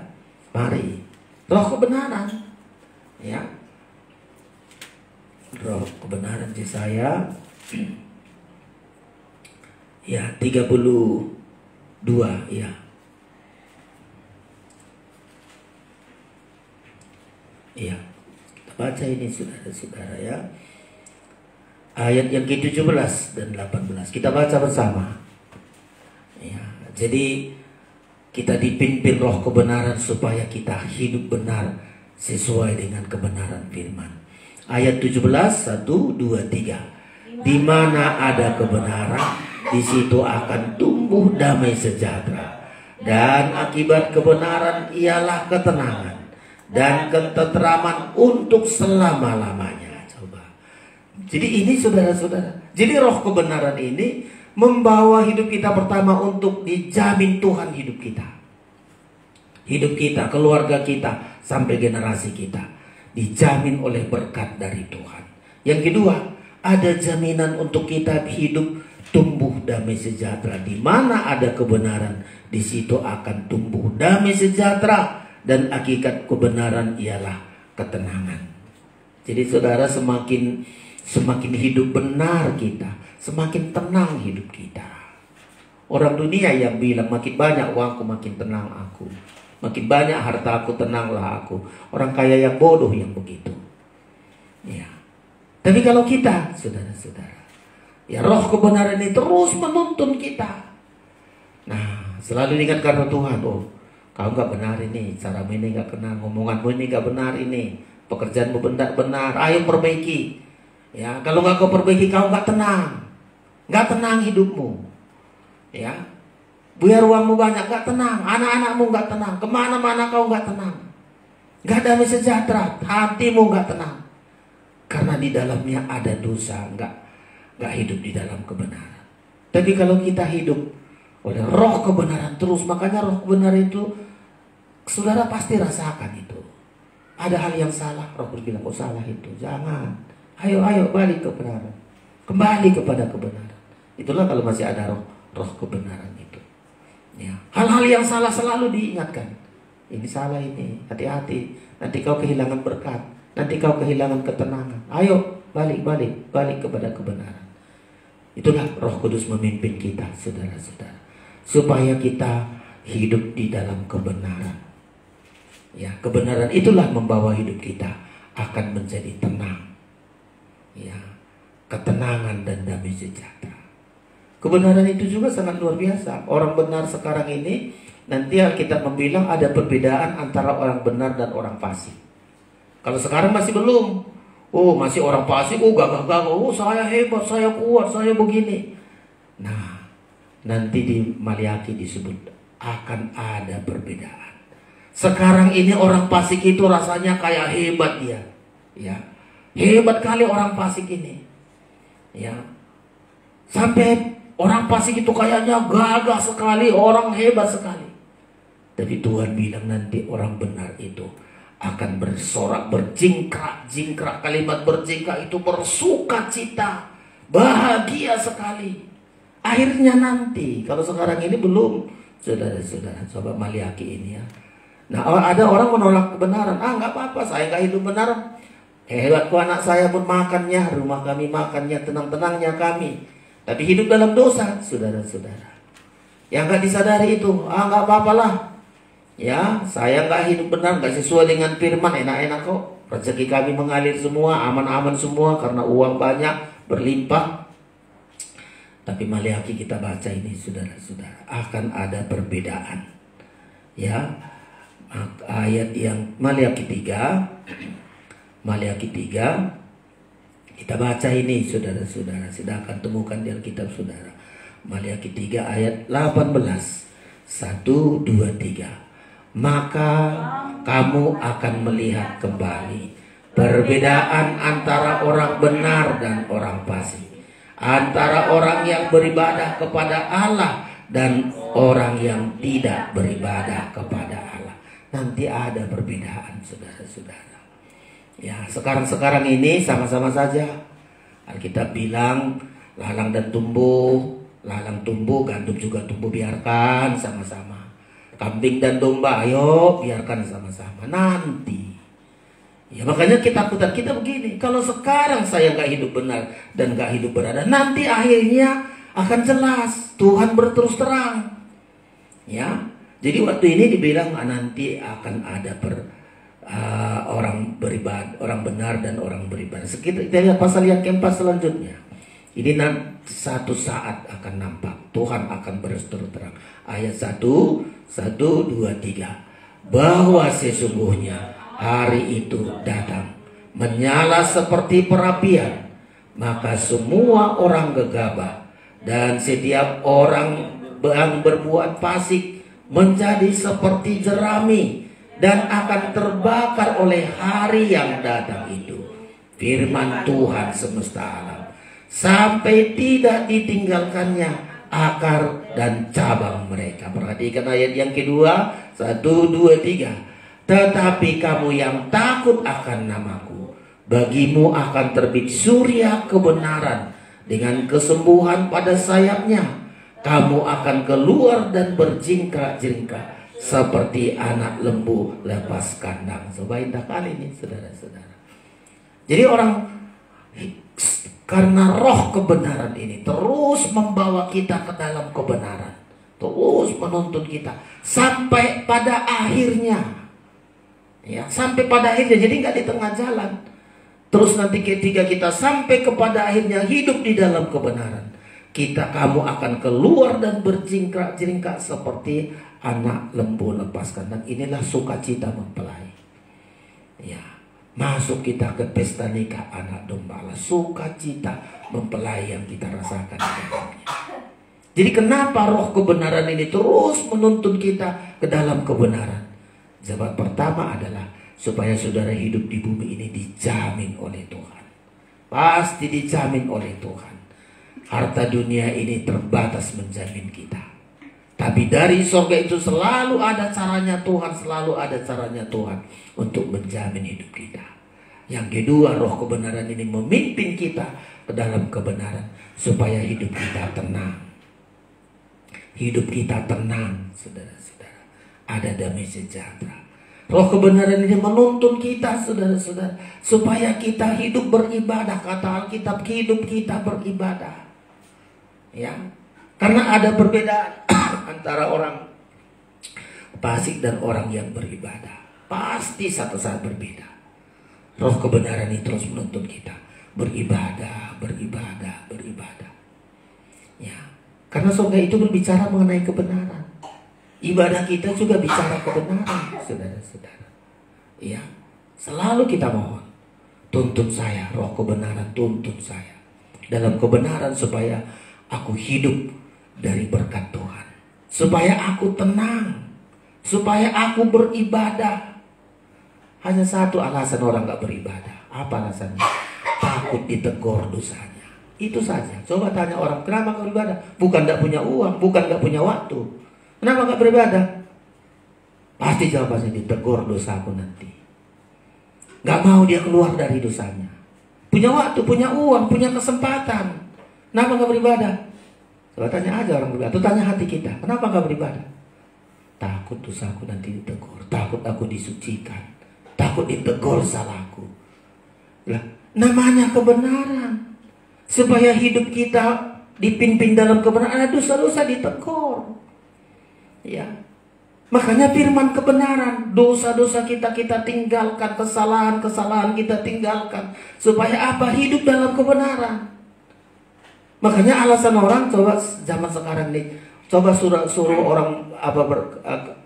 Mari, roh kebenaran, ya. Roh kebenaran Yesaya ya 32 ya. Iya, kita baca ini saudara-saudara ya. Ayat yang ke-17 dan 18 kita baca bersama. Ya, jadi kita dipimpin roh kebenaran supaya kita hidup benar sesuai dengan kebenaran firman. Ayat 17, 1, 2, 3. Di mana ada kebenaran, di situ akan tumbuh damai sejahtera. Dan akibat kebenaran ialah ketenangan dan ketenteraman untuk selama-lamanya. Coba. Jadi ini saudara-saudara. Jadi roh kebenaran ini membawa hidup kita pertama untuk dijamin Tuhan hidup kita. Hidup kita, keluarga kita, sampai generasi kita. Dijamin oleh berkat dari Tuhan. Yang kedua, ada jaminan untuk kita hidup tumbuh damai sejahtera. Di mana ada kebenaran, di situ akan tumbuh damai sejahtera. Dan hakikat kebenaran ialah ketenangan. Jadi saudara, semakin hidup benar kita, semakin tenang hidup kita. Orang dunia yang bilang makin banyak uangku makin tenang aku, makin banyak harta aku tenanglah aku. Orang kaya yang bodoh yang begitu. Ya. Tapi kalau kita, saudara-saudara, ya roh kebenaran ini terus menuntun kita. Nah, selalu diingatkan Tuhan, oh, kau nggak benar ini, caramu ini nggak benar, ngomonganmu ini nggak benar ini, pekerjaanmu benar, ayo perbaiki. Ya, kalau nggak kau perbaiki, kau nggak tenang hidupmu. Ya, biar uangmu banyak nggak tenang, anak-anakmu nggak tenang, kemana-mana kau nggak tenang, nggak damai sejahtera, hatimu nggak tenang, karena di dalamnya ada dosa, nggak hidup di dalam kebenaran. Tapi kalau kita hidup oleh roh kebenaran terus, makanya roh kebenaran itu saudara pasti rasakan itu. Ada hal yang salah, roh berbilang, oh salah itu, jangan. Ayo balik ke kebenaran, kembali kepada kebenaran. Itulah kalau masih ada roh kebenaran itu. Ya. Hal-hal yang salah selalu diingatkan. Ini salah ini, hati-hati. Nanti kau kehilangan berkat, nanti kau kehilangan ketenangan. Ayo balik kepada kebenaran. Itulah Roh Kudus memimpin kita, saudara-saudara, supaya kita hidup di dalam kebenaran. Ya, kebenaran itulah membawa hidup kita akan menjadi tenang. Ya, ketenangan dan damai sejahtera. Kebenaran itu juga sangat luar biasa. Orang benar sekarang ini, nanti Alkitab membilang ada perbedaan antara orang benar dan orang fasik. Kalau sekarang masih belum. Oh, masih orang fasik, oh gagah-gagah, oh saya hebat, saya kuat, saya begini. Nah, nanti di Maliaki disebut akan ada perbedaan. Sekarang ini orang fasik itu rasanya kayak hebat dia. Ya. Hebat kali orang fasik ini. Ya. Sampai orang fasik itu kayaknya gagah sekali, orang hebat sekali. Tapi Tuhan bilang nanti orang benar itu akan bersorak, berjingkrak. Kalimat berjingkrak itu bersukacita, bahagia sekali. Akhirnya nanti, kalau sekarang ini belum, saudara-saudara, coba Maliaki ini ya. Nah, ada orang menolak kebenaran. Nggak apa-apa, saya nggak hidup benar. Hebatku anak saya pun makannya, rumah kami makannya, tenang-tenangnya kami. Tapi hidup dalam dosa, saudara-saudara. Yang nggak disadari itu, nggak apa-apalah. Ya, saya nggak hidup benar, nggak sesuai dengan firman, enak-enak kok. Rezeki kami mengalir semua, aman-aman semua karena uang banyak, berlimpah. Tapi Maliaki kita baca ini, saudara-saudara, akan ada perbedaan. Ya, ayat yang Maliaki 3, kita baca ini, saudara-saudara. Sedangkan temukan di Alkitab saudara. Maliaki 3 ayat 18. 1, 2, 3. Maka kamu akan melihat kembali perbedaan antara orang benar dan orang fasik, antara orang yang beribadah kepada Allah dan orang yang tidak beribadah kepada Allah. Nanti ada perbedaan, saudara-saudara. Ya, sekarang ini sama-sama saja. Alkitab bilang lalang dan tumbuh, Lalang tumbuh, gandum juga tumbuh, biarkan sama-sama. Kambing dan domba, ayo biarkan sama-sama. Nanti. Ya makanya ketakutan kita begini. Kalau sekarang saya nggak hidup benar dan nggak hidup berada, nanti akhirnya akan jelas. Tuhan berterus terang. Ya. Jadi waktu ini dibilang nanti akan ada orang beribadah, orang benar dan orang beribadah. Kita lihat pasal yang keempat selanjutnya. Ini satu saat akan nampak. Tuhan akan berterus terang. Ayat 1, 1, 2, 3. Bahwa sesungguhnya hari itu datang, menyala seperti perapian. Maka semua orang gegabah dan setiap orang yang berbuat fasik menjadi seperti jerami dan akan terbakar oleh hari yang datang itu. Firman Tuhan semesta alam. Sampai tidak ditinggalkannya akar dan cabang mereka. Perhatikan ayat yang kedua. 1, 2, 3. Tetapi kamu yang takut akan namaku, bagimu akan terbit surya kebenaran dengan kesembuhan pada sayapnya. Kamu akan keluar dan berjingkrak-jingkrak seperti anak lembu lepas kandang. Coba indah kali ini saudara-saudara. Jadi orang, karena roh kebenaran ini terus membawa kita ke dalam kebenaran, terus menuntun kita sampai pada akhirnya, ya sampai pada akhirnya. Jadi nggak di tengah jalan. Terus nanti ketika kita sampai kepada akhirnya hidup di dalam kebenaran, kamu akan keluar dan berjingkrak-jingkrak seperti anak lembu lepas kandang. Inilah sukacita mempelai. Ya. Masuk kita ke pesta nikah anak domba, sukacita mempelai yang kita rasakan. Jadi kenapa roh kebenaran ini terus menuntun kita ke dalam kebenaran? Sebab pertama adalah supaya saudara hidup di bumi ini dijamin oleh Tuhan. Pasti dijamin oleh Tuhan. Harta dunia ini terbatas menjamin kita. Tapi dari surga itu selalu ada caranya Tuhan, selalu ada caranya Tuhan untuk menjamin hidup kita. Yang kedua, roh kebenaran ini memimpin kita ke dalam kebenaran supaya hidup kita tenang. Hidup kita tenang, saudara-saudara. Ada damai sejahtera. Roh kebenaran ini menuntun kita, saudara-saudara, supaya kita hidup beribadah. Kata Alkitab, hidup kita beribadah. Ya, karena ada perbedaan antara orang fasik dan orang yang beribadah. Pasti satu saat berbeda. Roh kebenaran ini terus menuntun kita beribadah, beribadah, beribadah. Ya, karena surga itu berbicara mengenai kebenaran. Ibadah kita juga bicara kebenaran, saudara-saudara. Ya, selalu kita mohon, tuntun saya, roh kebenaran tuntun saya dalam kebenaran supaya aku hidup dari berkat Tuhan. Supaya aku tenang. Supaya aku beribadah. Hanya satu alasan orang gak beribadah. Apa alasannya? Takut ditegur dosanya. Itu saja. Coba tanya orang, kenapa gak beribadah? Bukan gak punya uang, bukan gak punya waktu. Kenapa gak beribadah? Pasti jawabannya, ditegur dosaku nanti. Gak mau dia keluar dari dosanya. Punya waktu, punya uang, punya kesempatan. Kenapa gak beribadah? Coba tanya aja orang beribadah. Atau tanya hati kita, kenapa gak beribadah? Takut dosaku nanti ditegur. Takut aku disucikan. Takut ditegur salahku. Lah, namanya kebenaran. Supaya hidup kita dipimpin dalam kebenaran, ada dosa-dosa ditegur. Ya. Makanya firman kebenaran, dosa-dosa kita tinggalkan, kesalahan-kesalahan kita tinggalkan. Supaya apa? Hidup dalam kebenaran. Makanya alasan orang, coba zaman sekarang nih, coba suruh orang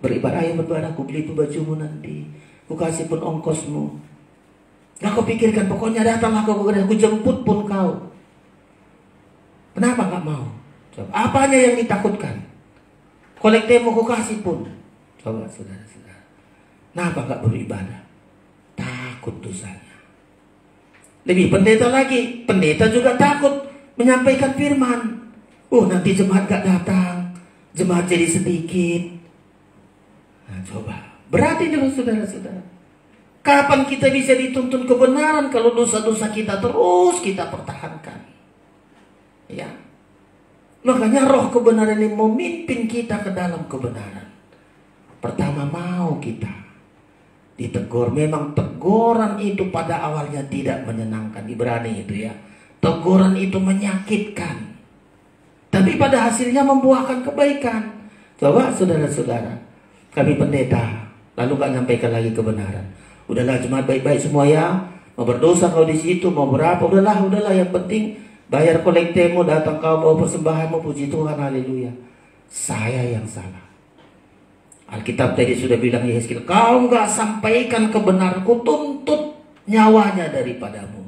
beribadah, ayo beribadah, aku beli bajumu nanti, aku kasih pun ongkosmu. Nah, kau pikirkan, pokoknya datanglah kau ke aku jemput pun kau. Kenapa gak mau? Coba, apanya yang ditakutkan? Kolektemu aku kasih pun. Coba saudara-saudara, kenapa gak beribadah? Takut dosanya. Lebih pendeta lagi, pendeta juga takut menyampaikan firman. Nanti jemaat gak datang, jemaat jadi sedikit. Nah, coba, berarti dulu saudara-saudara, kapan kita bisa dituntun kebenaran kalau dosa-dosa kita terus kita pertahankan? Ya, Makanya roh kebenaran ini memimpin kita ke dalam kebenaran. Pertama mau kita ditegur. Memang teguran itu pada awalnya tidak menyenangkan. Ibrani itu ya. Teguran itu menyakitkan. Tapi pada hasilnya membuahkan kebaikan. Coba saudara-saudara, kami pendeta, lalu gak nyampaikan lagi kebenaran. Udahlah jemaat baik-baik semua ya. Mau berdosa kau di situ, mau berapa, udahlah yang penting bayar kolektemu, datang kau bawa persembahanmu, puji Tuhan, haleluya. Saya yang salah. Alkitab tadi sudah bilang Yesaya, kau nggak sampaikan kebenaran, ku tuntut nyawanya daripadamu.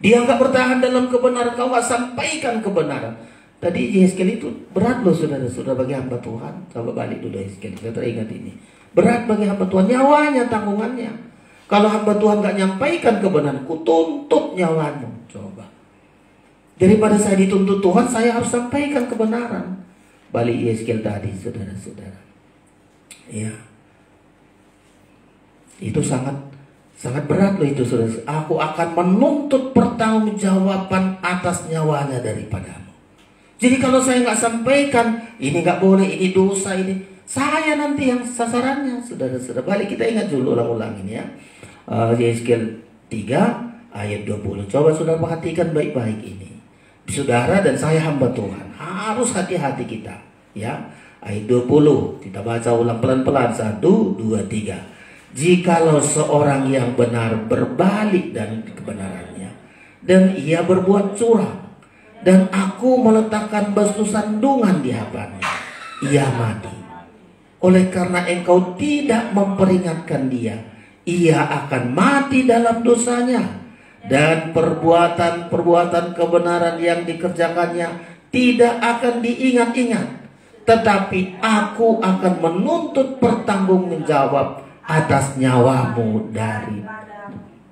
Dia nggak bertahan dalam kebenaran, kau nggak sampaikan kebenaran. Tadi Yesaya itu berat loh saudara-saudara bagi hamba Tuhan. Coba balik dulu Yesaya, kita teringat ini. Berat bagi hamba Tuhan, nyawanya tanggungannya. Kalau hamba Tuhan nggak nyampaikan kebenaran, ku tuntut nyawamu. Coba. Daripada saya dituntut Tuhan, saya harus sampaikan kebenaran. Balik Yesaya tadi saudara-saudara. Ya, itu sangat berat loh itu saudara. Aku akan menuntut pertanggungjawaban atas nyawanya daripadamu. Jadi kalau saya nggak sampaikan, ini nggak boleh, ini dosa, ini saya nanti yang sasarannya, saudara-saudara. Balik kita ingat dulu, ulang-ulangin ya. Yesaya 3 ayat 20. Coba saudara perhatikan baik-baik ini. Saudara dan saya hamba Tuhan, harus hati-hati kita, ya. Ayat 20, kita baca ulang pelan-pelan. 1, 2, 3. Jikalau seorang yang benar berbalik dari kebenarannya, dan ia berbuat curang, dan aku meletakkan batu sandungan di hadapannya, ia mati. Oleh karena engkau tidak memperingatkan dia, ia akan mati dalam dosanya, dan perbuatan-perbuatan kebenaran yang dikerjakannya tidak akan diingat-ingat. Tetapi aku akan menuntut pertanggungjawab atas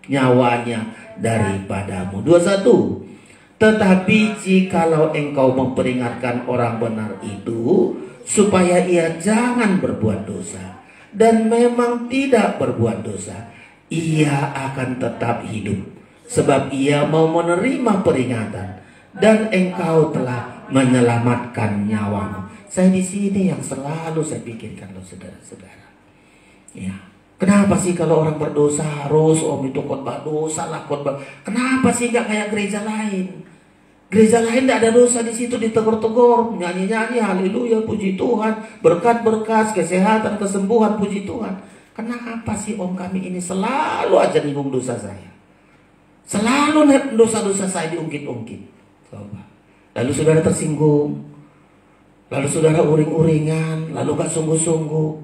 nyawanya daripadamu. 21. Tetapi jikalau engkau memperingatkan orang benar itu, supaya ia jangan berbuat dosa, dan memang tidak berbuat dosa, ia akan tetap hidup, sebab ia mau menerima peringatan, dan engkau telah menyelamatkan nyawamu. Saya di sini yang selalu saya pikirkan loh saudara-saudara. Ya, kenapa sih kalau orang berdosa harus itu khotbah dosa lah khotbah? Kenapa sih nggak kayak gereja lain? Gereja lain tidak ada dosa di situ, ditegur-tegur, nyanyi-nyanyi, haleluya, puji Tuhan, berkat-berkat, kesehatan, kesembuhan, puji Tuhan. Kenapa sih kami ini selalu aja nyinggung dosa saya? Selalu dosa-dosa saya diungkit-ungkit. Coba. Lalu saudara tersinggung. Lalu saudara uring-uringan, lalu gak sungguh-sungguh.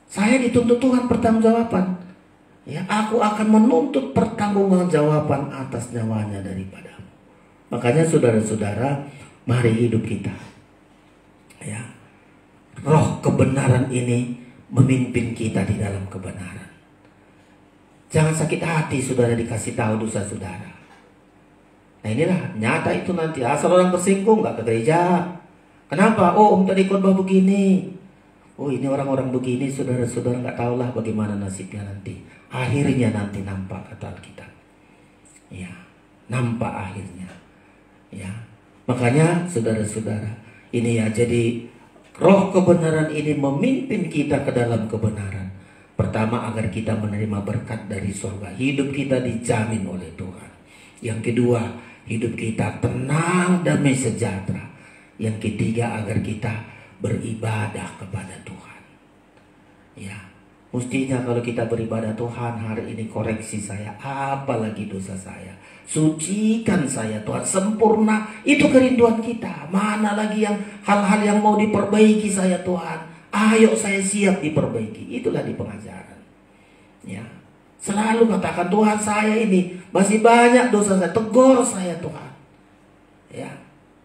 Saya dituntut Tuhan pertanggungjawaban. Ya, aku akan menuntut pertanggungjawaban atas nyawanya daripadamu. Makanya saudara-saudara, mari hidup kita. Ya, roh kebenaran ini memimpin kita di dalam kebenaran. Jangan sakit hati saudara dikasih tahu dosa saudara. Nah inilah nyata itu nanti. Asal orang tersinggung gak ke gereja. Kenapa? Oh tadi khotbah begini. Oh ini orang-orang begini, saudara-saudara gak tahulah bagaimana nasibnya nanti. Akhirnya nanti nampak kata Alkitab. Ya, nampak akhirnya. Ya, makanya saudara-saudara, ini ya, jadi roh kebenaran ini memimpin kita ke dalam kebenaran. Pertama agar kita menerima berkat dari surga. Hidup kita dijamin oleh Tuhan. Yang kedua, hidup kita tenang, damai, sejahtera. Yang ketiga, agar kita beribadah kepada Tuhan. Ya, mestinya kalau kita beribadah Tuhan, hari ini koreksi saya, apalagi dosa saya. Sucikan saya Tuhan, sempurna. Itu kerinduan kita. Mana lagi yang hal-hal yang mau diperbaiki saya Tuhan. Ayo saya siap diperbaiki. Itulah di pengajaran. Ya. Selalu katakan Tuhan saya ini masih banyak dosa saya, tegur saya Tuhan. Ya,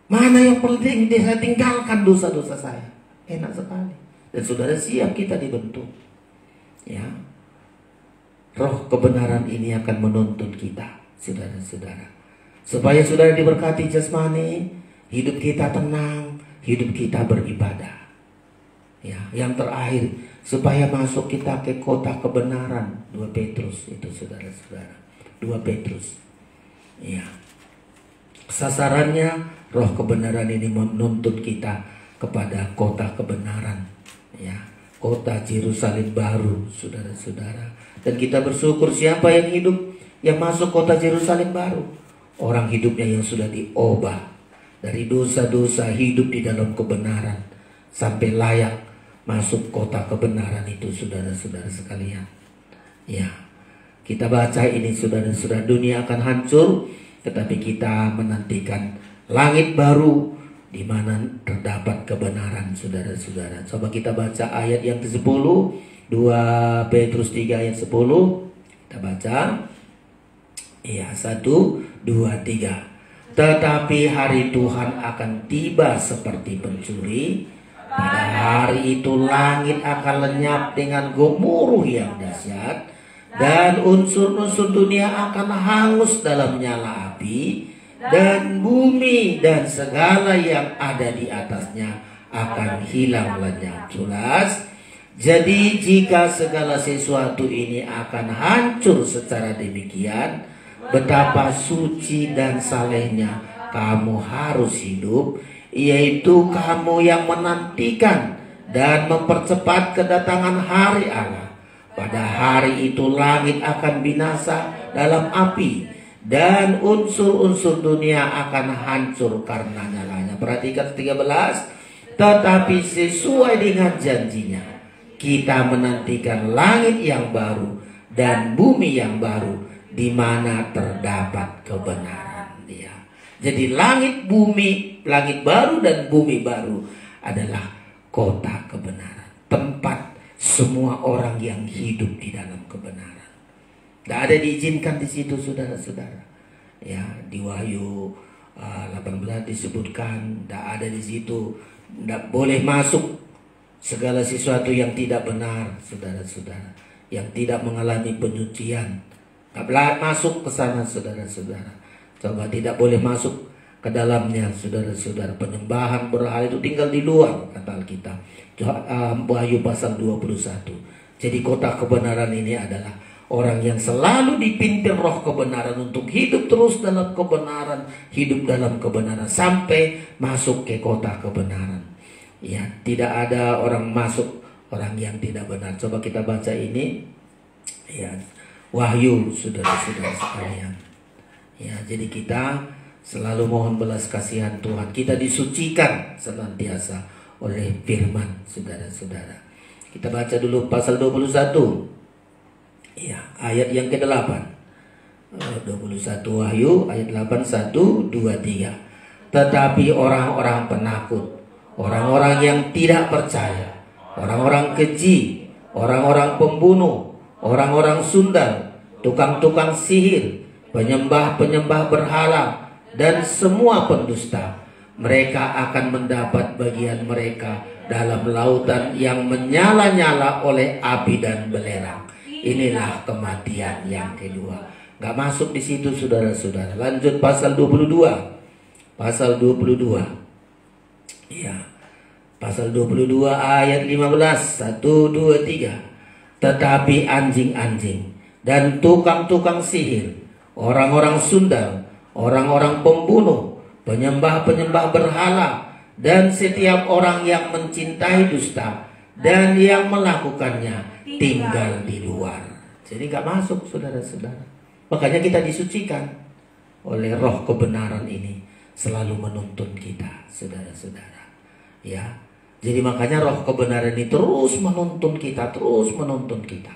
mana yang penting saya tinggalkan dosa-dosa saya. Enak sekali. Dan saudara siap kita dibentuk. Ya, roh kebenaran ini akan menuntun kita, saudara-saudara, supaya saudara diberkati jasmani, hidup kita tenang, hidup kita beribadah. Ya, yang terakhir, supaya masuk kita ke kota kebenaran. 2 Petrus itu saudara-saudara. 2 Petrus. Ya. sasarannya roh kebenaran ini menuntut kita kepada kota kebenaran, ya, kota Yerusalem baru, saudara-saudara. Dan kita bersyukur siapa yang hidup, yang masuk kota Yerusalem baru, orang hidupnya yang sudah diubah dari dosa-dosa, hidup di dalam kebenaran sampai layak masuk kota kebenaran itu, saudara-saudara sekalian. Ya, kita baca ini, saudara-saudara, dunia akan hancur, tetapi kita menantikan langit baru di mana terdapat kebenaran, saudara-saudara. Coba kita baca ayat yang ke-10, 2 Petrus 3 ayat 10. Kita baca. Ya, 1, 2, 3. Tetapi hari Tuhan akan tiba seperti pencuri. Pada hari itu langit akan lenyap dengan gemuruh yang dahsyat, dan unsur-unsur dunia akan hangus dalam nyala api, dan bumi dan segala yang ada di atasnya akan hilang lenyap. Jelas. Jadi jika segala sesuatu ini akan hancur secara demikian, betapa suci dan salehnya kamu harus hidup, yaitu kamu yang menantikan dan mempercepat kedatangan hari Allah. Pada hari itu langit akan binasa dalam api, dan unsur-unsur dunia akan hancur karena nyalanya. Perhatikan 13. Tetapi sesuai dengan janjinya, kita menantikan langit yang baru dan bumi yang baru, di mana terdapat kebenaran. Ya. Jadi langit baru dan bumi baru adalah kota kebenaran, tempat semua orang yang hidup di dalam kebenaran. Tidak ada diizinkan di situ, saudara-saudara. Ya, di Wahyu 18 disebutkan tidak ada di situ, tidak boleh masuk segala sesuatu yang tidak benar, saudara-saudara, yang tidak mengalami penyucian. Tidak boleh masuk ke sana, saudara-saudara. Coba, tidak boleh masuk ke dalamnya, saudara-saudara. Penyembahan berhala itu tinggal di luar, kata Alkitab. Wahyu pasal 21. Jadi kota kebenaran ini adalah orang yang selalu dipimpin roh kebenaran untuk hidup terus dalam kebenaran, hidup dalam kebenaran sampai masuk ke kota kebenaran. Ya, tidak ada orang masuk orang yang tidak benar. Coba kita baca ini. Ya, Wahyu, saudara-saudara sekalian. Ya, jadi kita selalu mohon belas kasihan Tuhan. Kita disucikan senantiasa oleh firman, saudara-saudara. Kita baca dulu pasal 21. Ya, ayat yang ke-8. 21 Wahyu ayat 8, 1, 2, 3. Tetapi orang-orang penakut, orang-orang yang tidak percaya, orang-orang keji, orang-orang pembunuh, orang-orang sundal, tukang-tukang sihir, penyembah-penyembah berhala, dan semua pendusta, mereka akan mendapat bagian mereka dalam lautan yang menyala-nyala oleh api dan belerang. Inilah kematian yang kedua. Gak masuk di situ, saudara-saudara. Lanjut pasal 22. Pasal 22. Ya. Pasal 22 ayat 15. 1, 2, 3. Tetapi anjing-anjing dan tukang-tukang sihir, orang-orang sundal, orang-orang pembunuh, penyembah-penyembah berhala, dan setiap orang yang mencintai dusta dan yang melakukannya tinggal di luar. Jadi gak masuk, saudara-saudara. Makanya kita disucikan oleh roh kebenaran ini, selalu menuntun kita, saudara-saudara. Ya, jadi makanya roh kebenaran ini terus menuntun kita, terus menuntun kita.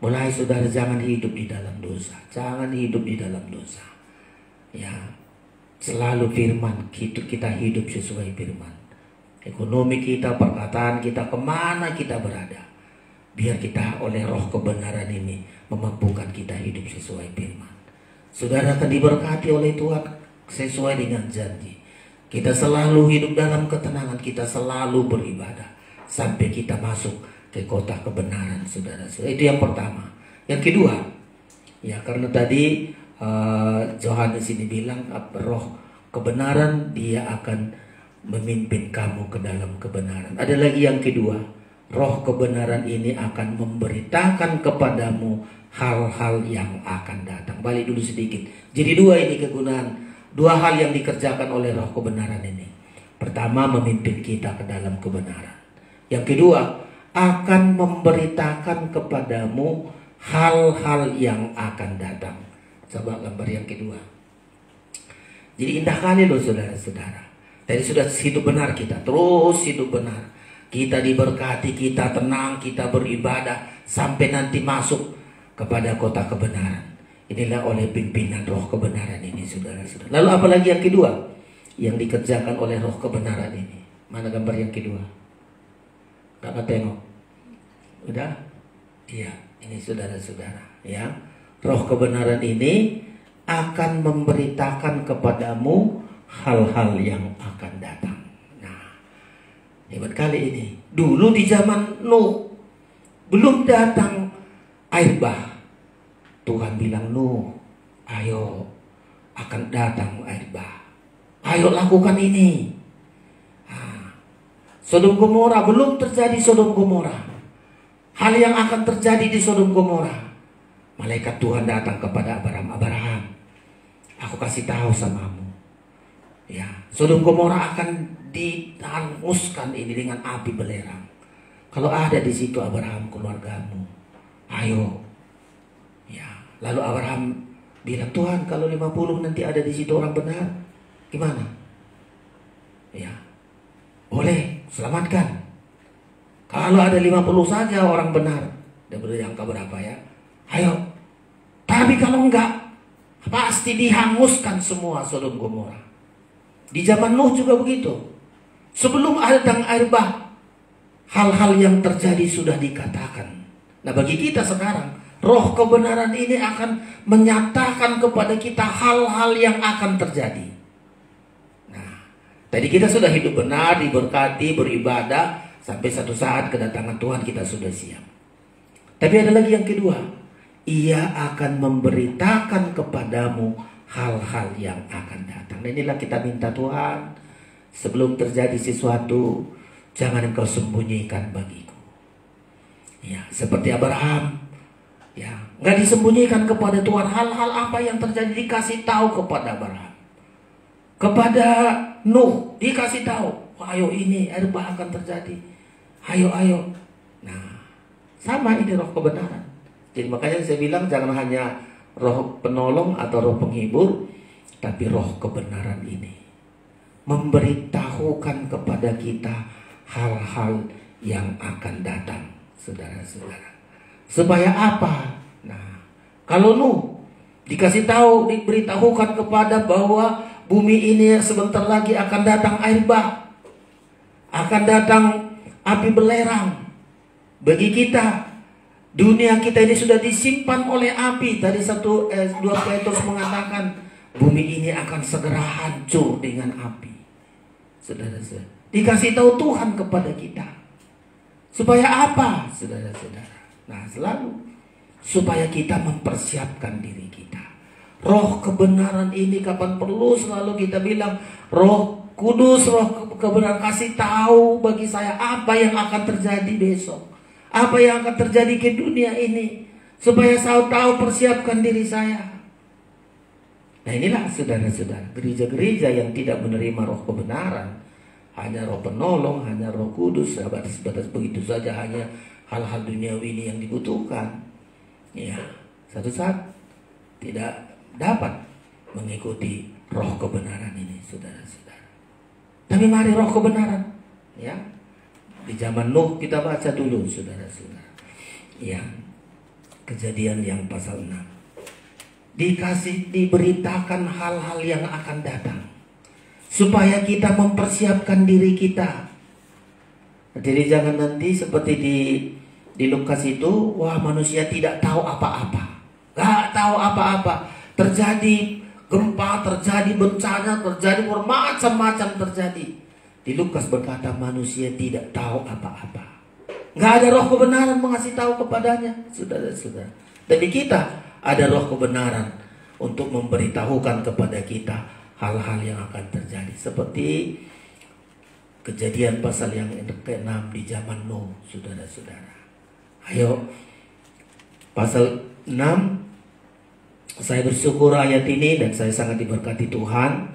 Mulai, saudara, jangan hidup di dalam dosa, jangan hidup di dalam dosa. Ya, selalu firman, kita hidup sesuai firman. Ekonomi kita, perkataan kita, kemana kita berada, biar kita oleh roh kebenaran ini memampukan kita hidup sesuai firman. Saudara akan diberkati oleh Tuhan sesuai dengan janji. Kita selalu hidup dalam ketenangan, kita selalu beribadah sampai kita masuk ke kota kebenaran, saudara. Itu yang pertama. Yang kedua, ya, karena tadi Yohanes ini bilang roh kebenaran, dia akan memimpin kamu ke dalam kebenaran. Ada lagi yang kedua, roh kebenaran ini akan memberitakan kepadamu hal-hal yang akan datang. Balik dulu sedikit. Jadi dua ini kegunaan Dua hal yang dikerjakan oleh roh kebenaran ini. Pertama, memimpin kita ke dalam kebenaran. Yang kedua, akan memberitakan kepadamu hal-hal yang akan datang. Coba gambar yang kedua. Jadi indah kali loh saudara-saudara. Tadi sudah hidup benar kita, terus hidup benar. Kita diberkati, kita tenang, kita beribadah sampai nanti masuk kepada kota kebenaran. Inilah oleh pimpinan roh kebenaran ini, saudara-saudara. Lalu apalagi yang kedua yang dikerjakan oleh roh kebenaran ini? Mana gambar yang kedua? Kakak tengok. Udah? Iya, ini saudara-saudara, ya. Roh kebenaran ini akan memberitakan kepadamu hal-hal yang akan datang. Nah, hebat kali ini. Dulu di zaman Nuh belum datang air bah. Tuhan bilang, Nuh, ayo, akan datang air bah. Ayo lakukan ini. Sodom Gomora, belum terjadi Sodom Gomora. Hal yang akan terjadi di Sodom Gomora. Malaikat Tuhan datang kepada Abraham. Aku kasih tahu samamu. Ya, Sodom Gomora akan dihanguskan ini dengan api belerang. Kalau ada di situ Abraham, keluargamu, ayo. Ya, lalu Abraham bilang, Tuhan, kalau 50 nanti ada di situ orang benar, gimana? Ya, boleh, selamatkan. Kalau ada 50 saja orang benar, dia berjangka berapa ya? Ayo. Tapi kalau enggak, pasti dihanguskan semua Sodom Gomora. Di zaman Nuh juga begitu. Sebelum datang air bah, hal-hal yang terjadi sudah dikatakan. Nah, bagi kita sekarang, roh kebenaran ini akan menyatakan kepada kita hal-hal yang akan terjadi. Nah, tadi kita sudah hidup benar, diberkati, beribadah, sampai satu saat kedatangan Tuhan kita sudah siap. Tapi ada lagi yang kedua. Ia akan memberitakan kepadamu hal-hal yang akan datang. Nah, inilah kita minta Tuhan, sebelum terjadi sesuatu, jangan engkau sembunyikan bagiku. Ya, seperti Abraham, ya, nggak disembunyikan kepada Tuhan hal-hal apa yang terjadi, dikasih tahu kepada Abraham. Kepada Nuh dikasih tahu, ayo ini air bah akan terjadi. Ayo. Nah, sama ini roh kebenaran. Jadi makanya saya bilang jangan hanya roh penolong atau roh penghibur, tapi roh kebenaran ini memberitahukan kepada kita hal-hal yang akan datang, saudara-saudara. Supaya apa? Nah, kalau Nuh dikasih tahu, diberitahukan kepada bahwa bumi ini sebentar lagi akan datang air bah, akan datang api belerang. Bagi kita, dunia kita ini sudah disimpan oleh api. Tadi 2 Petrus mengatakan bumi ini akan segera hancur dengan api. Saudara-saudara, dikasih tahu Tuhan kepada kita. Supaya apa, saudara-saudara? Nah, selalu supaya kita mempersiapkan diri kita. Roh kebenaran ini kapan perlu selalu kita bilang, Roh Kudus, roh kebenaran, kasih tahu bagi saya apa yang akan terjadi besok. Apa yang akan terjadi ke dunia ini. Supaya saya tahu persiapkan diri saya. Nah, inilah saudara-saudara, gereja-gereja yang tidak menerima roh kebenaran, hanya roh penolong, hanya roh kudus, sebatas begitu saja, hanya hal-hal duniawi ini yang dibutuhkan. Ya, satu saat tidak dapat mengikuti roh kebenaran ini, saudara-saudara. Tapi mari roh kebenaran, ya. Di zaman Nuh kita baca dulu, saudara-saudara. Ya, Kejadian yang pasal 6. Diberitakan hal-hal yang akan datang, supaya kita mempersiapkan diri kita. Jadi jangan nanti seperti di Lukas itu, wah manusia tidak tahu apa-apa, gak tahu apa-apa. Terjadi gempa, terjadi bencana, terjadi bermacam-macam terjadi. Di Lukas berkata manusia tidak tahu apa-apa. Gak ada roh kebenaran mengasih tahu kepadanya, saudara-saudara. Tapi kita ada roh kebenaran untuk memberitahukan kepada kita hal-hal yang akan terjadi. Seperti Kejadian pasal yang ke-6 di zaman Nuh, saudara-saudara. Ayo, pasal 6 Saya bersyukur ayat ini dan saya sangat diberkati Tuhan.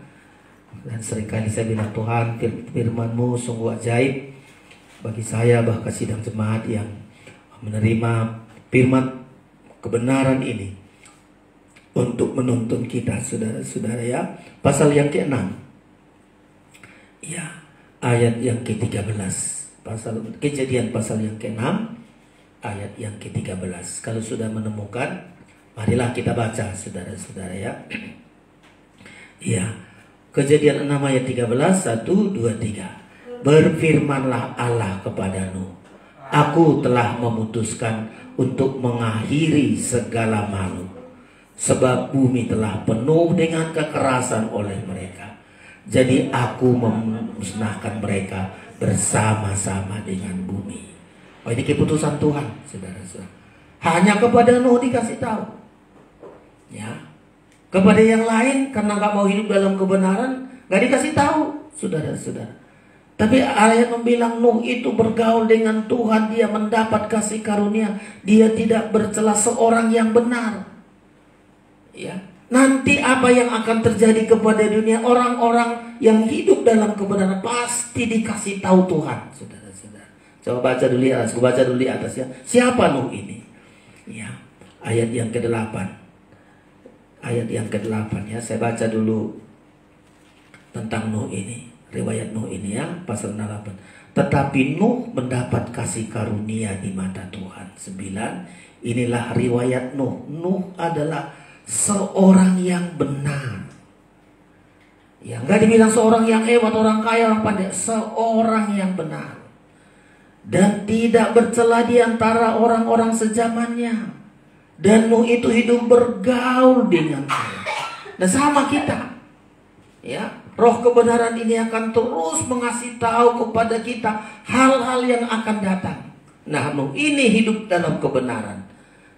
Dan seringkali saya bilang, Tuhan, firman-Mu sungguh ajaib bagi saya, bahkan sidang jemaat yang menerima firman kebenaran ini untuk menuntun kita, saudara-saudara ya. Pasal yang ke-6 ya, ayat yang ke-13. Kejadian pasal yang ke-6 ayat yang ke-13. Kalau sudah menemukan, marilah kita baca, saudara-saudara ya. Ya, Kejadian 6 ayat 13, 1, 2, 3. Berfirmanlah Allah kepada Nuh, Aku telah memutuskan untuk mengakhiri segala makhluk, sebab bumi telah penuh dengan kekerasan oleh mereka. Jadi aku memusnahkan mereka bersama-sama dengan bumi. Oh, ini keputusan Tuhan, saudara-saudara. Hanya kepada Nuh dikasih tahu. Ya, kepada yang lain karena nggak mau hidup dalam kebenaran nggak dikasih tahu, saudara-saudara. Tapi ayat membilang Nuh itu bergaul dengan Tuhan, dia mendapat kasih karunia, dia tidak bercela, seorang yang benar. Ya, nanti apa yang akan terjadi kepada dunia, orang-orang yang hidup dalam kebenaran pasti dikasih tahu Tuhan, saudara-saudara. Coba baca dulu di atas, baca dulu di atas ya. Siapa Nuh ini? Ya, ayat yang ke-8. Ayat yang ke-8 ya, saya baca dulu tentang Nuh ini, riwayat Nuh ini ya, pasal 8. Tetapi Nuh mendapat kasih karunia di mata Tuhan. 9. Inilah riwayat Nuh. Nuh adalah seorang yang benar. Ya, nggak dibilang seorang yang hebat, orang kaya, orang pandai, seorang yang benar. Dan tidak bercela di antara orang-orang sezamannya. Dan Nuh itu hidup bergaul dengan Allah. Nah, sama kita. Ya, roh kebenaran ini akan terus mengasih tahu kepada kita hal-hal yang akan datang. Nah, Nuh ini hidup dalam kebenaran.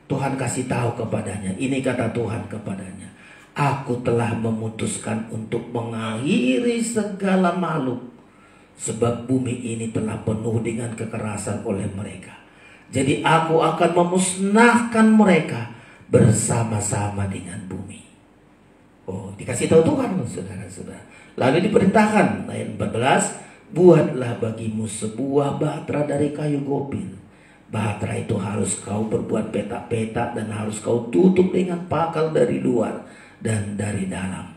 Tuhan kasih tahu kepadanya. Ini kata Tuhan kepadanya. Aku telah memutuskan untuk mengakhiri segala makhluk, sebab bumi ini telah penuh dengan kekerasan oleh mereka. Jadi aku akan memusnahkan mereka bersama-sama dengan bumi. Oh, dikasih tahu Tuhan, saudara-saudara. Lalu diperintahkan, ayat 14, buatlah bagimu sebuah bahtera dari kayu gopil. Bahtera itu harus kau berbuat petak-petak dan harus kau tutup dengan pakal dari luar dan dari dalam.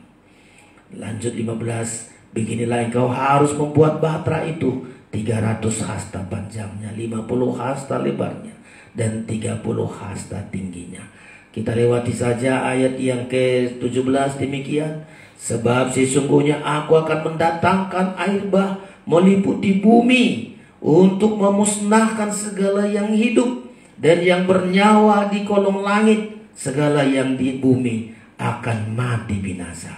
Lanjut 15, beginilah engkau harus membuat bahtera itu. 300 hasta panjangnya, 50 hasta lebarnya, dan 30 hasta tingginya. Kita lewati saja ayat yang ke-17 demikian. Sebab sesungguhnya aku akan mendatangkan air bah meliputi bumi untuk memusnahkan segala yang hidup dan yang bernyawa di kolong langit. Segala yang di bumi akan mati binasa.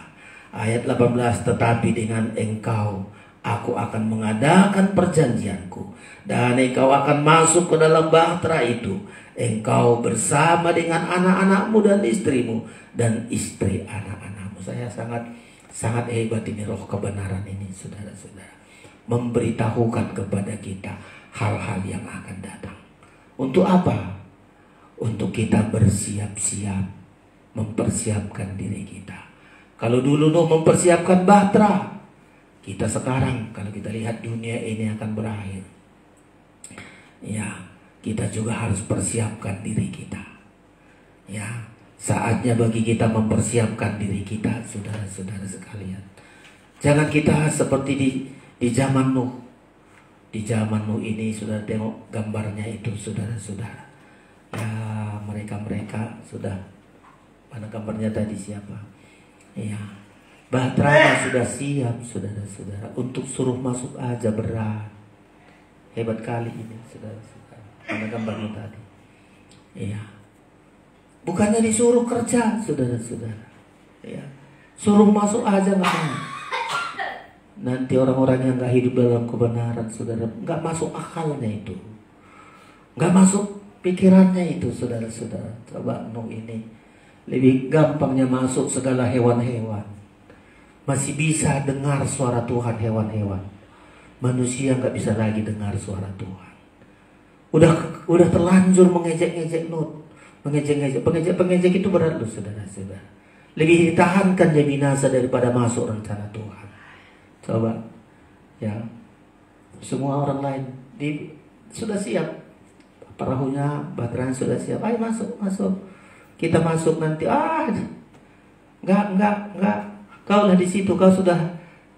Ayat 18, tetapi dengan engkau aku akan mengadakan perjanjianku, dan engkau akan masuk ke dalam bahtera itu, engkau bersama dengan anak-anakmu dan istrimu dan istri anak-anakmu. Saya sangat hebat ini roh kebenaran ini, saudara-saudara. Memberitahukan kepada kita hal-hal yang akan datang. Untuk apa? Untuk kita bersiap-siap, mempersiapkan diri kita. Kalau dulu Nuh mempersiapkan bahtera, kita sekarang kalau kita lihat dunia ini akan berakhir. Ya, kita juga harus persiapkan diri kita. Ya, saatnya bagi kita mempersiapkan diri kita, saudara-saudara sekalian. Jangan kita seperti di zaman Nuh. Di zaman Nuh ini sudah tengok gambarnya itu, saudara-saudara. Ya, mereka sudah, mana gambarnya tadi siapa? Ya, bahtera sudah siap, saudara-saudara. Untuk suruh masuk aja berat. Hebat kali ini, saudara-saudara. Mana gambarnya tadi? Iya. Bukannya disuruh kerja, saudara-saudara. Ya, suruh masuk aja nggak mau. Nanti orang-orang yang nggak hidup dalam kebenaran, saudara, nggak masuk akalnya itu, nggak masuk pikirannya itu, saudara-saudara. Coba Nuh ini lebih gampangnya masuk segala hewan-hewan. Masih bisa dengar suara Tuhan hewan-hewan. Manusia nggak bisa lagi dengar suara Tuhan. Udah terlanjur mengejek-ngejek Nuh. Pengejek itu berat loh saudara-saudara. Lebih ditahankan dia binasa daripada masuk rencana Tuhan. Coba, ya, semua orang lain sudah siap, perahunya, baterainya sudah siap. Ayo masuk. Kita masuk nanti. Enggak. Kau lah di situ, kau sudah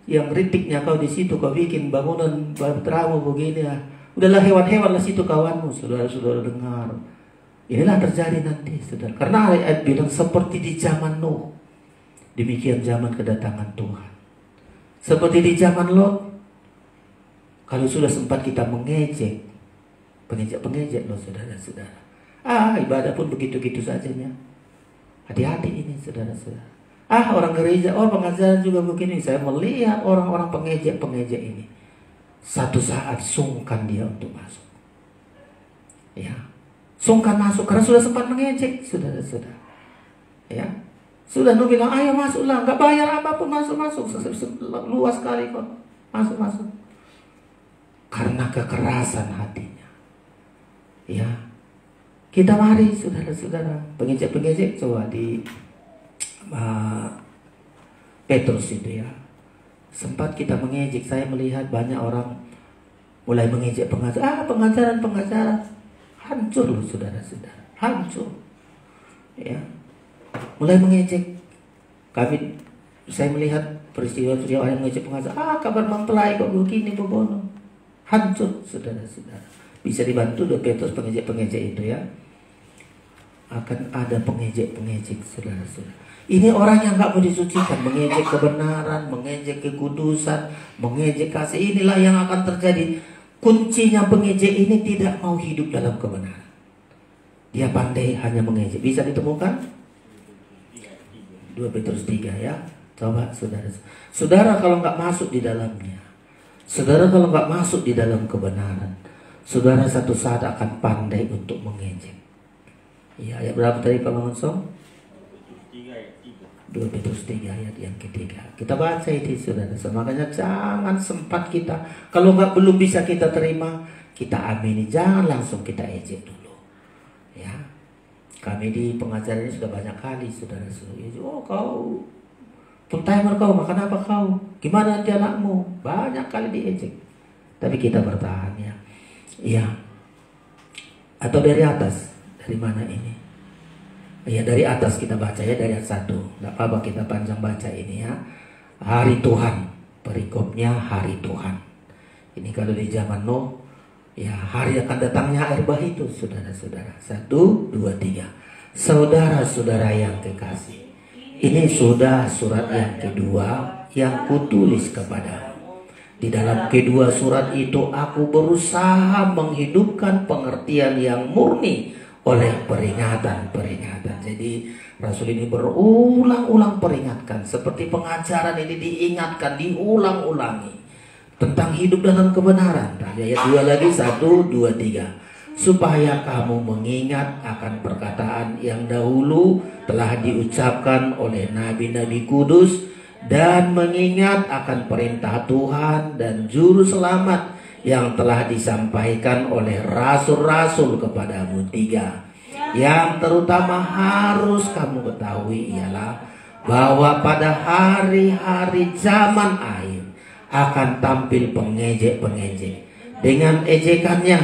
yang ritiknya kau di situ, kau bikin bangunan perahu begini ya. Udahlah hewan-hewan lah situ kawanmu, saudara dengar. Inilah terjadi nanti, saudara. Karena ayat bilang seperti di zaman Nuh, demikian zaman kedatangan Tuhan. Seperti di zaman Lot, kalau sudah sempat kita mengejek loh saudara-saudara. Ibadah pun begitu-gitu sajanya. Hati-hati ini saudara-saudara. Orang gereja, pengajaran juga begini. Saya melihat orang-orang pengejek ini. Satu saat sungkan dia untuk masuk. Ya, sungkan masuk karena sudah sempat mengejek, saudara-saudara. Ya, sudah Nuh bilang, ayo masuklah, nggak bayar apapun, masuk, luas sekali kok, masuk. Karena kekerasan hatinya. Ya, kita mari, saudara-saudara, pengejek coba di Petrus itu ya. Sempat kita mengejek, saya melihat banyak orang mulai mengejek pengajaran. Hancur loh saudara-saudara, hancur. Ya, mulai mengejek. Saya melihat peristiwa yang mengejek pengajaran. Kabar mempelai kok begini begono. Hancur saudara-saudara. Bisa dibantu oleh Petrus pengejek itu ya. Akan ada pengejek saudara-saudara. Ini orang yang gak mau disucikan, mengejek kebenaran, mengejek kekudusan, mengejek kasih. Inilah yang akan terjadi. Kuncinya pengejek ini tidak mau hidup dalam kebenaran. Dia pandai hanya mengejek. Bisa ditemukan? 2 Petrus 3 ya. Coba saudara. Saudara kalau gak masuk di dalamnya, saudara kalau gak masuk di dalam kebenaran, saudara satu saat akan pandai untuk mengejek. Ya, ayat berapa tadi Pak Monsong? 2 Petrus 3 ayat yang ketiga. Kita baca itu saudara. Makanya jangan sempat kita, kalau belum bisa kita terima, kita amini, jangan langsung kita ejek dulu. Ya, kami di pengajaran ini sudah banyak kali saudara-saudara. Kau full timer, kau makan apa kau? Gimana nanti anakmu? Banyak kali diejek. Tapi kita bertahan ya. Iya. Atau dari atas. Dari mana ini? Ya dari atas kita baca ya, dari ayat 1. Tidak apa-apa kita panjang baca ini ya. Hari Tuhan, perikopnya hari Tuhan. Ini kalau di zaman Nuh, ya hari akan datangnya air bah itu saudara-saudara. 1, 2, 3. Saudara-saudara yang kekasih, ini sudah surat yang kedua yang kutulis kepadamu. Di dalam kedua surat itu aku berusaha menghidupkan pengertian yang murni oleh peringatan-peringatan. Jadi Rasul ini berulang-ulang peringatkan. Seperti pengajaran ini diingatkan, diulang-ulangi. Tentang hidup dalam kebenaran. Ayat 2 lagi, 1, 2, 3. Supaya kamu mengingat akan perkataan yang dahulu telah diucapkan oleh nabi-nabi kudus. Dan mengingat akan perintah Tuhan dan juru selamat yang telah disampaikan oleh rasul-rasul kepadamu. 3. Yang terutama harus kamu ketahui ialah bahwa pada hari-hari zaman akhir akan tampil pengejek-pengejek dengan ejekannya,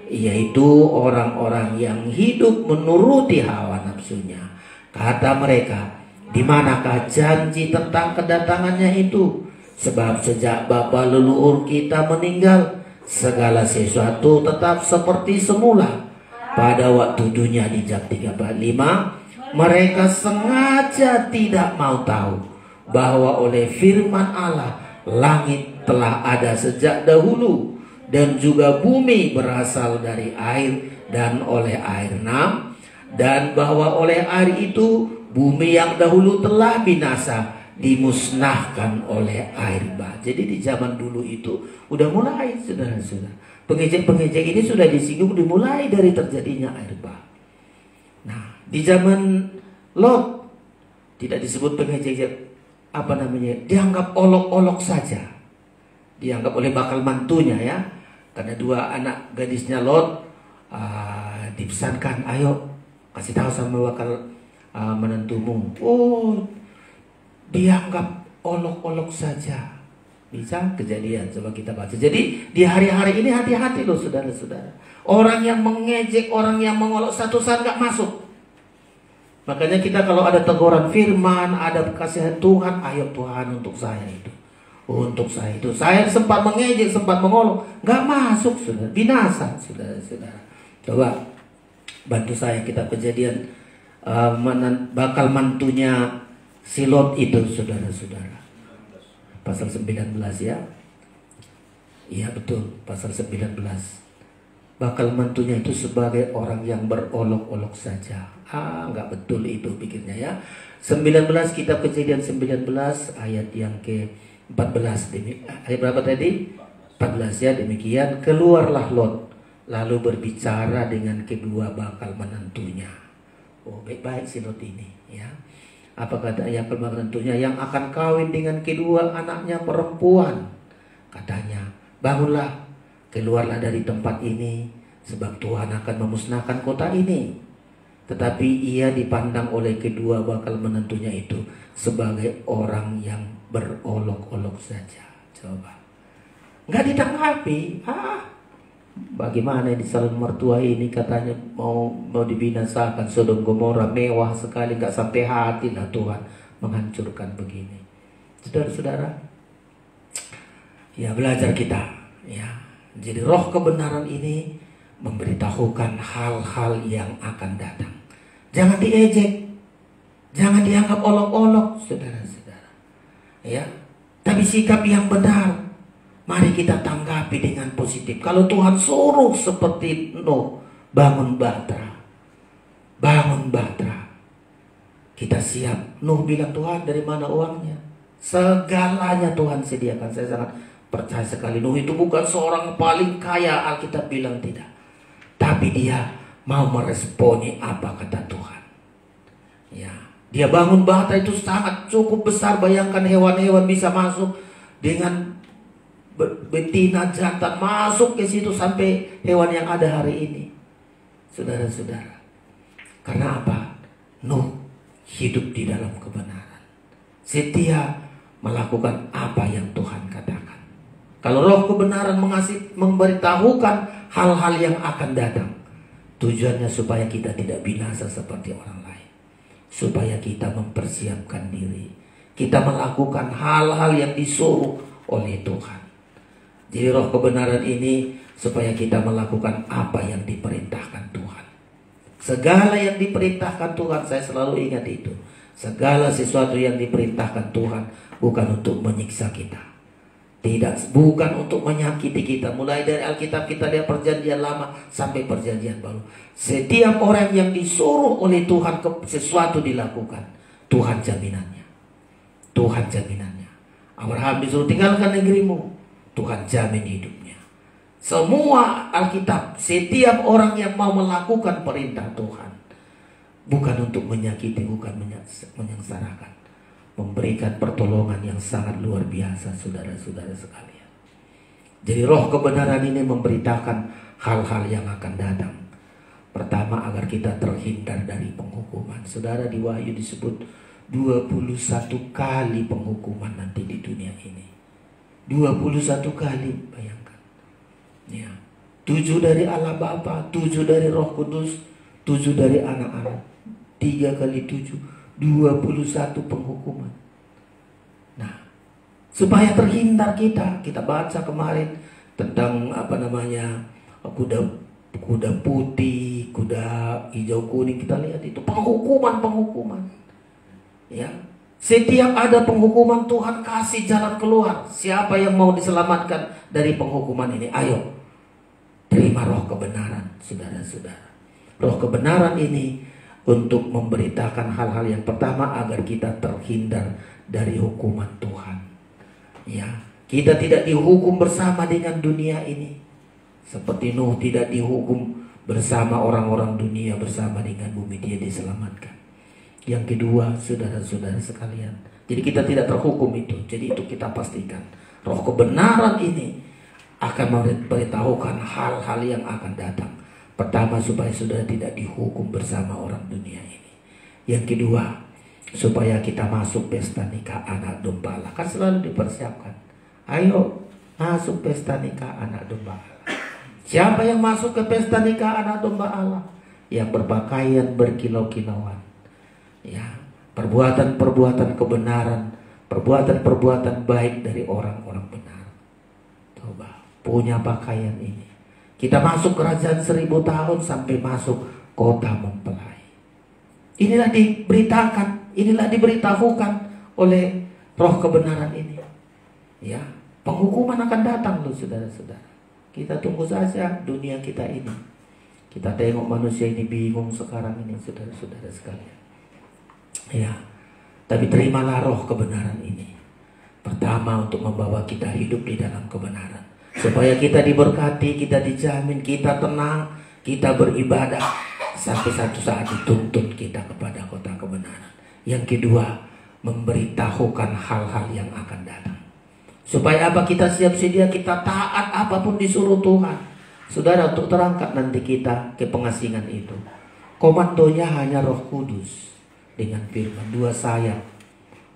yaitu orang-orang yang hidup menuruti hawa nafsunya. Kata mereka, di manakah janji tentang kedatangannya itu? Sebab sejak bapa leluhur kita meninggal, segala sesuatu tetap seperti semula. Pada waktu dunia di Jab 3:5, mereka sengaja tidak mau tahu bahwa oleh firman Allah langit telah ada sejak dahulu, dan juga bumi berasal dari air dan oleh air. 6. Dan bahwa oleh air itu bumi yang dahulu telah binasa dimusnahkan oleh air bah. Jadi di zaman dulu itu udah mulai saudara-saudara. Pengejek-pengejek ini sudah disinggung dimulai dari terjadinya air bah. Nah, di zaman Lot tidak disebut pengejek, dianggap olok-olok saja. Dianggap oleh bakal mantunya ya. Karena 2 anak gadisnya Lot dipesankan, ayo Kasih tahu sama bakal menentumu, oh dianggap olok-olok saja. Bisa kejadian, coba kita baca. Jadi di hari-hari ini hati-hati loh saudara-saudara. Orang yang mengejek, orang yang mengolok, satu saat gak masuk. Makanya kita kalau ada teguran firman, ada kasihan Tuhan, ayo Tuhan untuk saya itu. Untuk saya itu. Saya sempat mengejek, sempat mengolok, gak masuk saudara. Binasa saudara-saudara. Coba bantu saya, kita kejadian bakal mantunya si Lot itu saudara-saudara. Pasal 19 ya. Iya betul, pasal 19. Bakal mantunya itu sebagai orang yang berolok-olok saja. Enggak betul itu pikirnya ya. 19 kitab Kejadian 19 ayat yang ke-14. Ayat berapa tadi? 14 ya, demikian. Keluarlah Lot lalu berbicara dengan kedua bakal menantunya. Oh, baik-baik si Lot ini ya. Apa kata yang menantunya? Yang akan kawin dengan kedua anaknya perempuan. Katanya, bangunlah, keluarlah dari tempat ini, sebab Tuhan akan memusnahkan kota ini. Tetapi ia dipandang oleh kedua bakal menantunya itu sebagai orang yang berolok-olok saja. Coba, nggak ditanggapi. Bagaimana di salon mertua ini katanya mau dibinasakan Sodom Gomora, mewah sekali, nggak sampai hati lah Tuhan menghancurkan begini. Saudara-saudara, ya belajar kita ya. Jadi roh kebenaran ini memberitahukan hal-hal yang akan datang. Jangan diejek, jangan dianggap olok-olok saudara-saudara ya. Tapi sikap yang benar mari kita tanggapi dengan positif. Kalau Tuhan suruh seperti Nuh, bangun bahtera. Bangun bahtera. Kita siap. Nuh bilang, Tuhan dari mana uangnya? Segalanya Tuhan sediakan. Saya sangat percaya sekali. Nuh itu bukan seorang paling kaya, Alkitab bilang tidak. Tapi dia mau meresponi apa kata Tuhan. Ya, dia bangun bahtera itu sangat cukup besar. Bayangkan hewan-hewan bisa masuk dengan betina jantan masuk ke situ sampai hewan yang ada hari ini. Saudara-saudara. Karena apa? Nuh hidup di dalam kebenaran. Setia melakukan apa yang Tuhan katakan. Kalau roh kebenaran memberitahukan hal-hal yang akan datang, tujuannya supaya kita tidak binasa seperti orang lain. Supaya kita mempersiapkan diri. Kita melakukan hal-hal yang disuruh oleh Tuhan. Jadi roh kebenaran ini supaya kita melakukan apa yang diperintahkan Tuhan. Segala yang diperintahkan Tuhan, saya selalu ingat itu. Segala sesuatu yang diperintahkan Tuhan bukan untuk menyiksa kita. Tidak, bukan untuk menyakiti kita. Mulai dari Alkitab kita lihat perjanjian lama sampai perjanjian baru. Setiap orang yang disuruh oleh Tuhan sesuatu dilakukan, Tuhan jaminannya. Tuhan jaminannya. Abraham disuruh tinggalkan negerimu, Tuhan jamin hidupnya. Semua Alkitab, setiap orang yang mau melakukan perintah Tuhan, bukan untuk menyakiti, bukan menyengsarakan, memberikan pertolongan yang sangat luar biasa saudara-saudara sekalian. Jadi roh kebenaran ini memberitakan hal-hal yang akan datang. Pertama, agar kita terhindar dari penghukuman. Saudara, di Wahyu disebut 21 kali penghukuman nanti di dunia ini. 21 kali, bayangkan ya. 7 dari Allah Bapa, 7 dari Roh Kudus, 7 dari anak-anak. 3 kali 7, 21 penghukuman. Nah, supaya terhindar kita baca kemarin tentang kuda putih, kuda hijau kuning, kita lihat itu penghukuman ya. Setiap ada penghukuman, Tuhan kasih jalan keluar. Siapa yang mau diselamatkan dari penghukuman ini? Ayo, terima roh kebenaran, saudara-saudara. Roh kebenaran ini untuk memberitakan hal-hal yang pertama agar kita terhindar dari hukuman Tuhan. Ya, kita tidak dihukum bersama dengan dunia ini. Seperti Nuh tidak dihukum bersama orang-orang dunia, bersama dengan bumi, dia diselamatkan. Yang kedua, saudara-saudara sekalian, jadi kita tidak terhukum itu. Jadi itu kita pastikan. Roh kebenaran ini akan memberitahukan hal-hal yang akan datang. Pertama, supaya saudara tidak dihukum bersama orang dunia ini. Yang kedua, supaya kita masuk pesta nikah anak domba Allah. Kan selalu dipersiapkan. Ayo masuk pesta nikah anak domba Allah. Siapa yang masuk ke pesta nikah anak domba Allah? Yang berpakaian berkilau-kilauan. Ya, perbuatan-perbuatan kebenaran, perbuatan-perbuatan baik dari orang-orang benar. Coba, punya pakaian ini. Kita masuk kerajaan 1000 tahun sampai masuk kota mempelai. Inilah diberitakan, inilah diberitahukan oleh roh kebenaran ini. Ya, penghukuman akan datang loh saudara-saudara. Kita tunggu saja dunia kita ini. Kita tengok manusia ini bingung sekarang ini saudara-saudara sekalian. Ya, tapi terimalah roh kebenaran ini. Pertama, untuk membawa kita hidup di dalam kebenaran. Supaya kita diberkati, kita dijamin, kita tenang, kita beribadah. Sampai satu saat dituntun kita kepada kota kebenaran. Yang kedua, memberitahukan hal-hal yang akan datang. Supaya apa? Kita siap sedia, kita taat apapun disuruh Tuhan. Saudara, untuk terangkat nanti kita ke pengasingan itu. Komandonya hanya Roh Kudus. Dengan firman 2 sayap.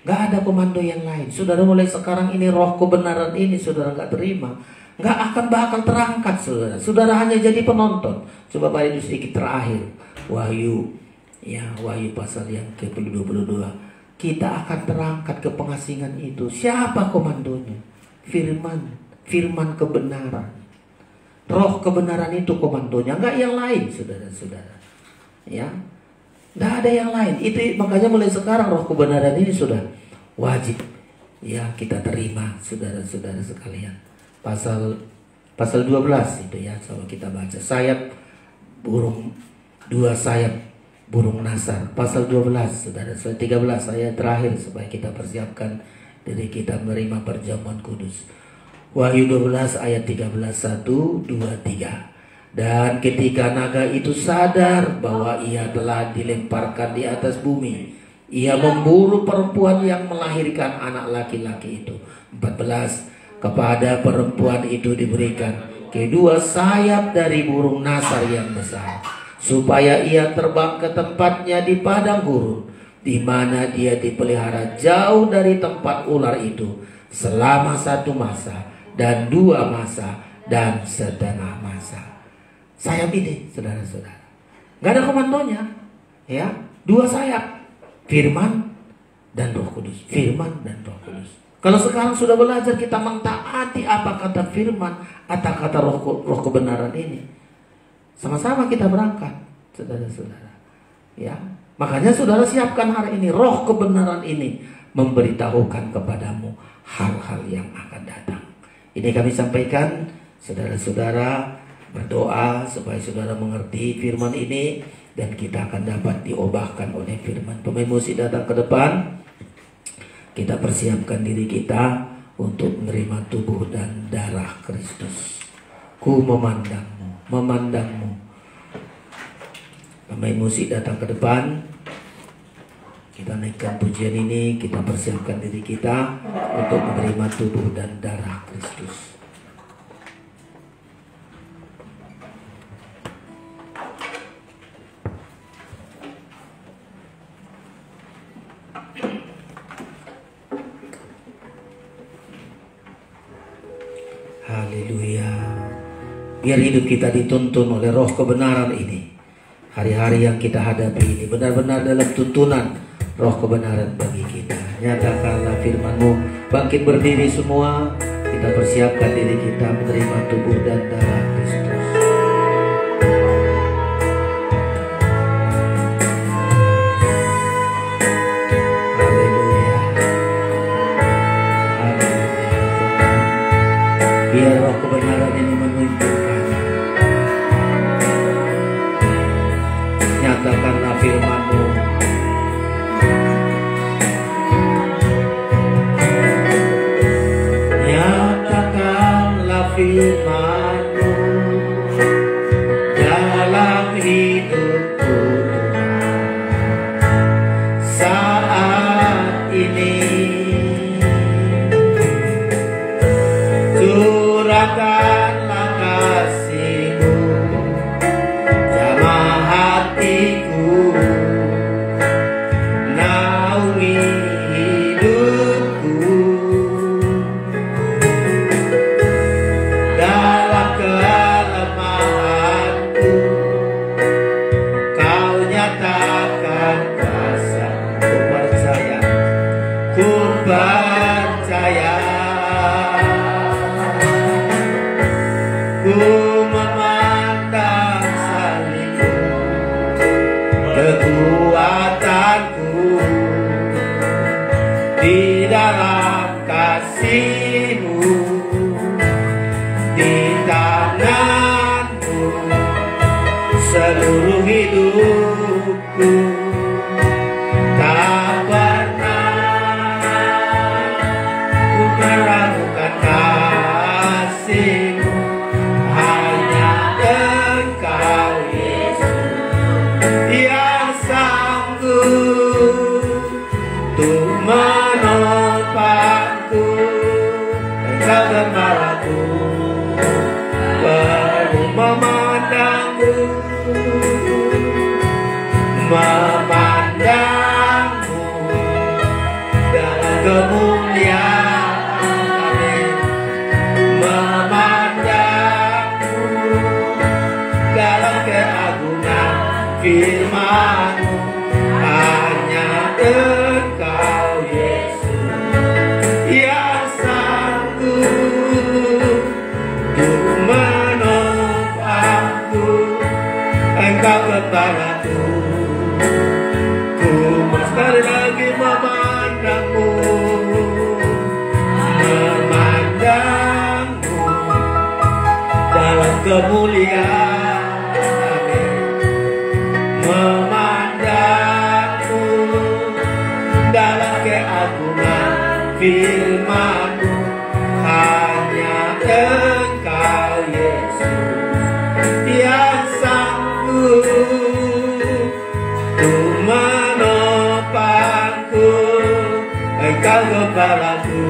Gak ada komando yang lain. Saudara, mulai sekarang ini roh kebenaran ini saudara gak terima, gak akan bakal terangkat saudara. Saudara hanya jadi penonton. Coba Pak Ibu sedikit terakhir. Wahyu. Ya, Wahyu pasal yang ke-22. Kita akan terangkat ke pengasingan itu. Siapa komandonya? Firman. Firman kebenaran. Roh kebenaran itu komandonya. Gak yang lain saudara-saudara. Ya, nggak ada yang lain. Itu makanya mulai sekarang roh kebenaran ini sudah wajib ya kita terima saudara-saudara sekalian. Pasal 12 itu ya, coba kita baca. Sayap burung, 2 sayap burung nasar. Pasal 12 saudara. 13 ayat terakhir supaya kita persiapkan diri kita menerima perjamuan kudus. Wahyu 12 ayat 13, 1, 2, 3. Dan ketika naga itu sadar bahwa ia telah dilemparkan di atas bumi, ia memburu perempuan yang melahirkan anak laki-laki itu. 14. Kepada perempuan itu diberikan kedua sayap dari burung nasar yang besar, supaya ia terbang ke tempatnya di padang gurun, di mana dia dipelihara jauh dari tempat ular itu selama 1 masa dan 2 masa dan setengah masa. Sayap ini saudara-saudara, gak ada komandonya ya. 2 sayap, firman dan Roh Kudus. Firman dan Roh Kudus. Kalau sekarang sudah belajar kita mentaati apa kata firman atau kata roh kebenaran ini, sama-sama kita berangkat saudara-saudara ya. Makanya saudara siapkan hari ini. Roh kebenaran ini memberitahukan kepadamu hal-hal yang akan datang. Ini kami sampaikan saudara-saudara. Berdoa supaya saudara mengerti firman ini dan kita akan dapat diubahkan oleh firman. Pemain musik datang ke depan. Kita persiapkan diri kita untuk menerima tubuh dan darah Kristus. Ku memandangmu, memandangmu. Pemain musik datang ke depan. Kita naikkan pujian ini, kita persiapkan diri kita untuk menerima tubuh dan darah Kristus. Haleluya. Biar hidup kita dituntun oleh roh kebenaran ini. Hari-hari yang kita hadapi ini benar-benar dalam tuntunan roh kebenaran bagi kita. Nyatakanlah firman-Mu. Bangkit berdiri semua. Kita persiapkan diri kita menerima tubuh dan darah Kristus. Biar roh kebenaran ini memimpin kami. Nyatakanlah firman-Mu. Nyatakanlah firman-Mu. menopangku, Engkau gembalaku, baru memandangku, memandangmu dalam kemuliaan, amin. Memandangmu dalam keagungan firman-Mu, hanya Engkau Yesus yang sanggup untuk menopangku, Engkau kepalaku, ku sekali lagi memandangmu, memandangmu dalam kemuliaan, amin. Memandangmu dalam keagungan firman-Mu, hanya Engkau Yesus yang sanggup untuk menopangku, Engkau kepalaku,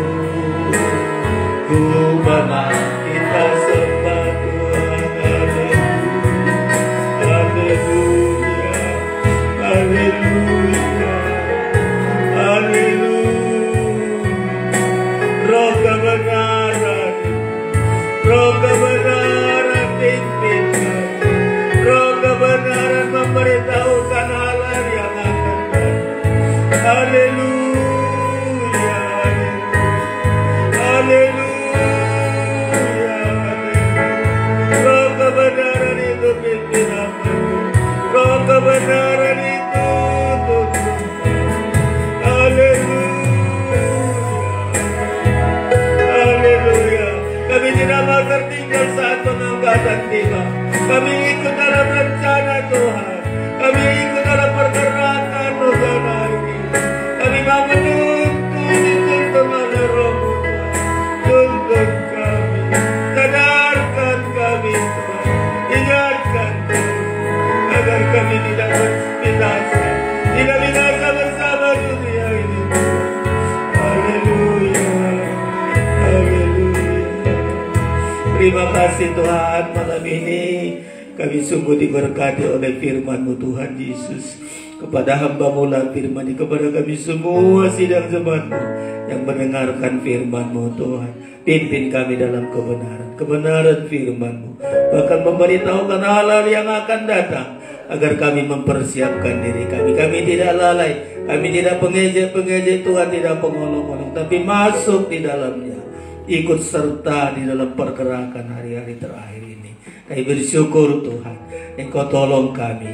ku memang kita sembah Tuhan. Haleluya, haleluya, haleluya. Roh kebenaran, roh kebenaran pimpin kami, roh kebenaran memberitahukan hal yang akan datang. Haleluya, haleluya, haleluya. Roh kebenaran itu pimpin aku, roh kebenaran itu tuntun. Haleluya, haleluya. Kami tidak mau tertinggal saat pengangkatan tiba. Kami ikut dalam rencana Tuhan, kami ikut dalam pergerakan Tuhan hari ini. Kami mau dituntun oleh Roh-Mu Tuhan. Tuntun kami, sadarkan kami Tuhan, ingatkan kami agar kami tidak binasa, tidak binasa bersama dunia ini. Haleluya, haleluya. Terima kasih Tuhan, malam ini kami sungguh diberkati oleh firman-Mu Tuhan Yesus. Kepada hamba-Mu lah firman-Mu, kepada kami semua sidang jemaat-Mu yang mendengarkan firman-Mu Tuhan. Pimpin kami dalam kebenaran, kebenaran firman-Mu, bahkan memberitahukan hal-hal yang akan datang, agar kami mempersiapkan diri kami. Kami tidak lalai, kami tidak pengejek-pengejek Tuhan, tidak pengolong-olong, tapi masuk di dalamnya, ikut serta di dalam pergerakan hari-hari terakhir ini. Kami bersyukur Tuhan, Engkau tolong kami.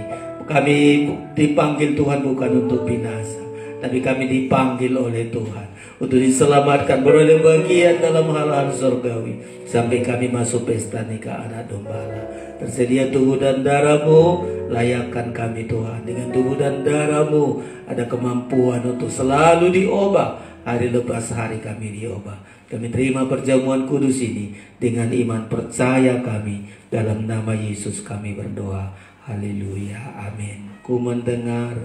Kami dipanggil Tuhan bukan untuk binasa, tapi kami dipanggil oleh Tuhan untuk diselamatkan, beroleh bagian dalam hal-hal surgawi, sampai kami masuk pesta nikah anak domba Allah. Tersedia tubuh dan darah-Mu, layakkan kami Tuhan. Dengan tubuh dan darah-Mu ada kemampuan untuk selalu diubah, hari lepas hari kami diubah. Kami terima perjamuan kudus ini dengan iman percaya kami. Dalam nama Yesus kami berdoa. Haleluya, amin. Ku mendengar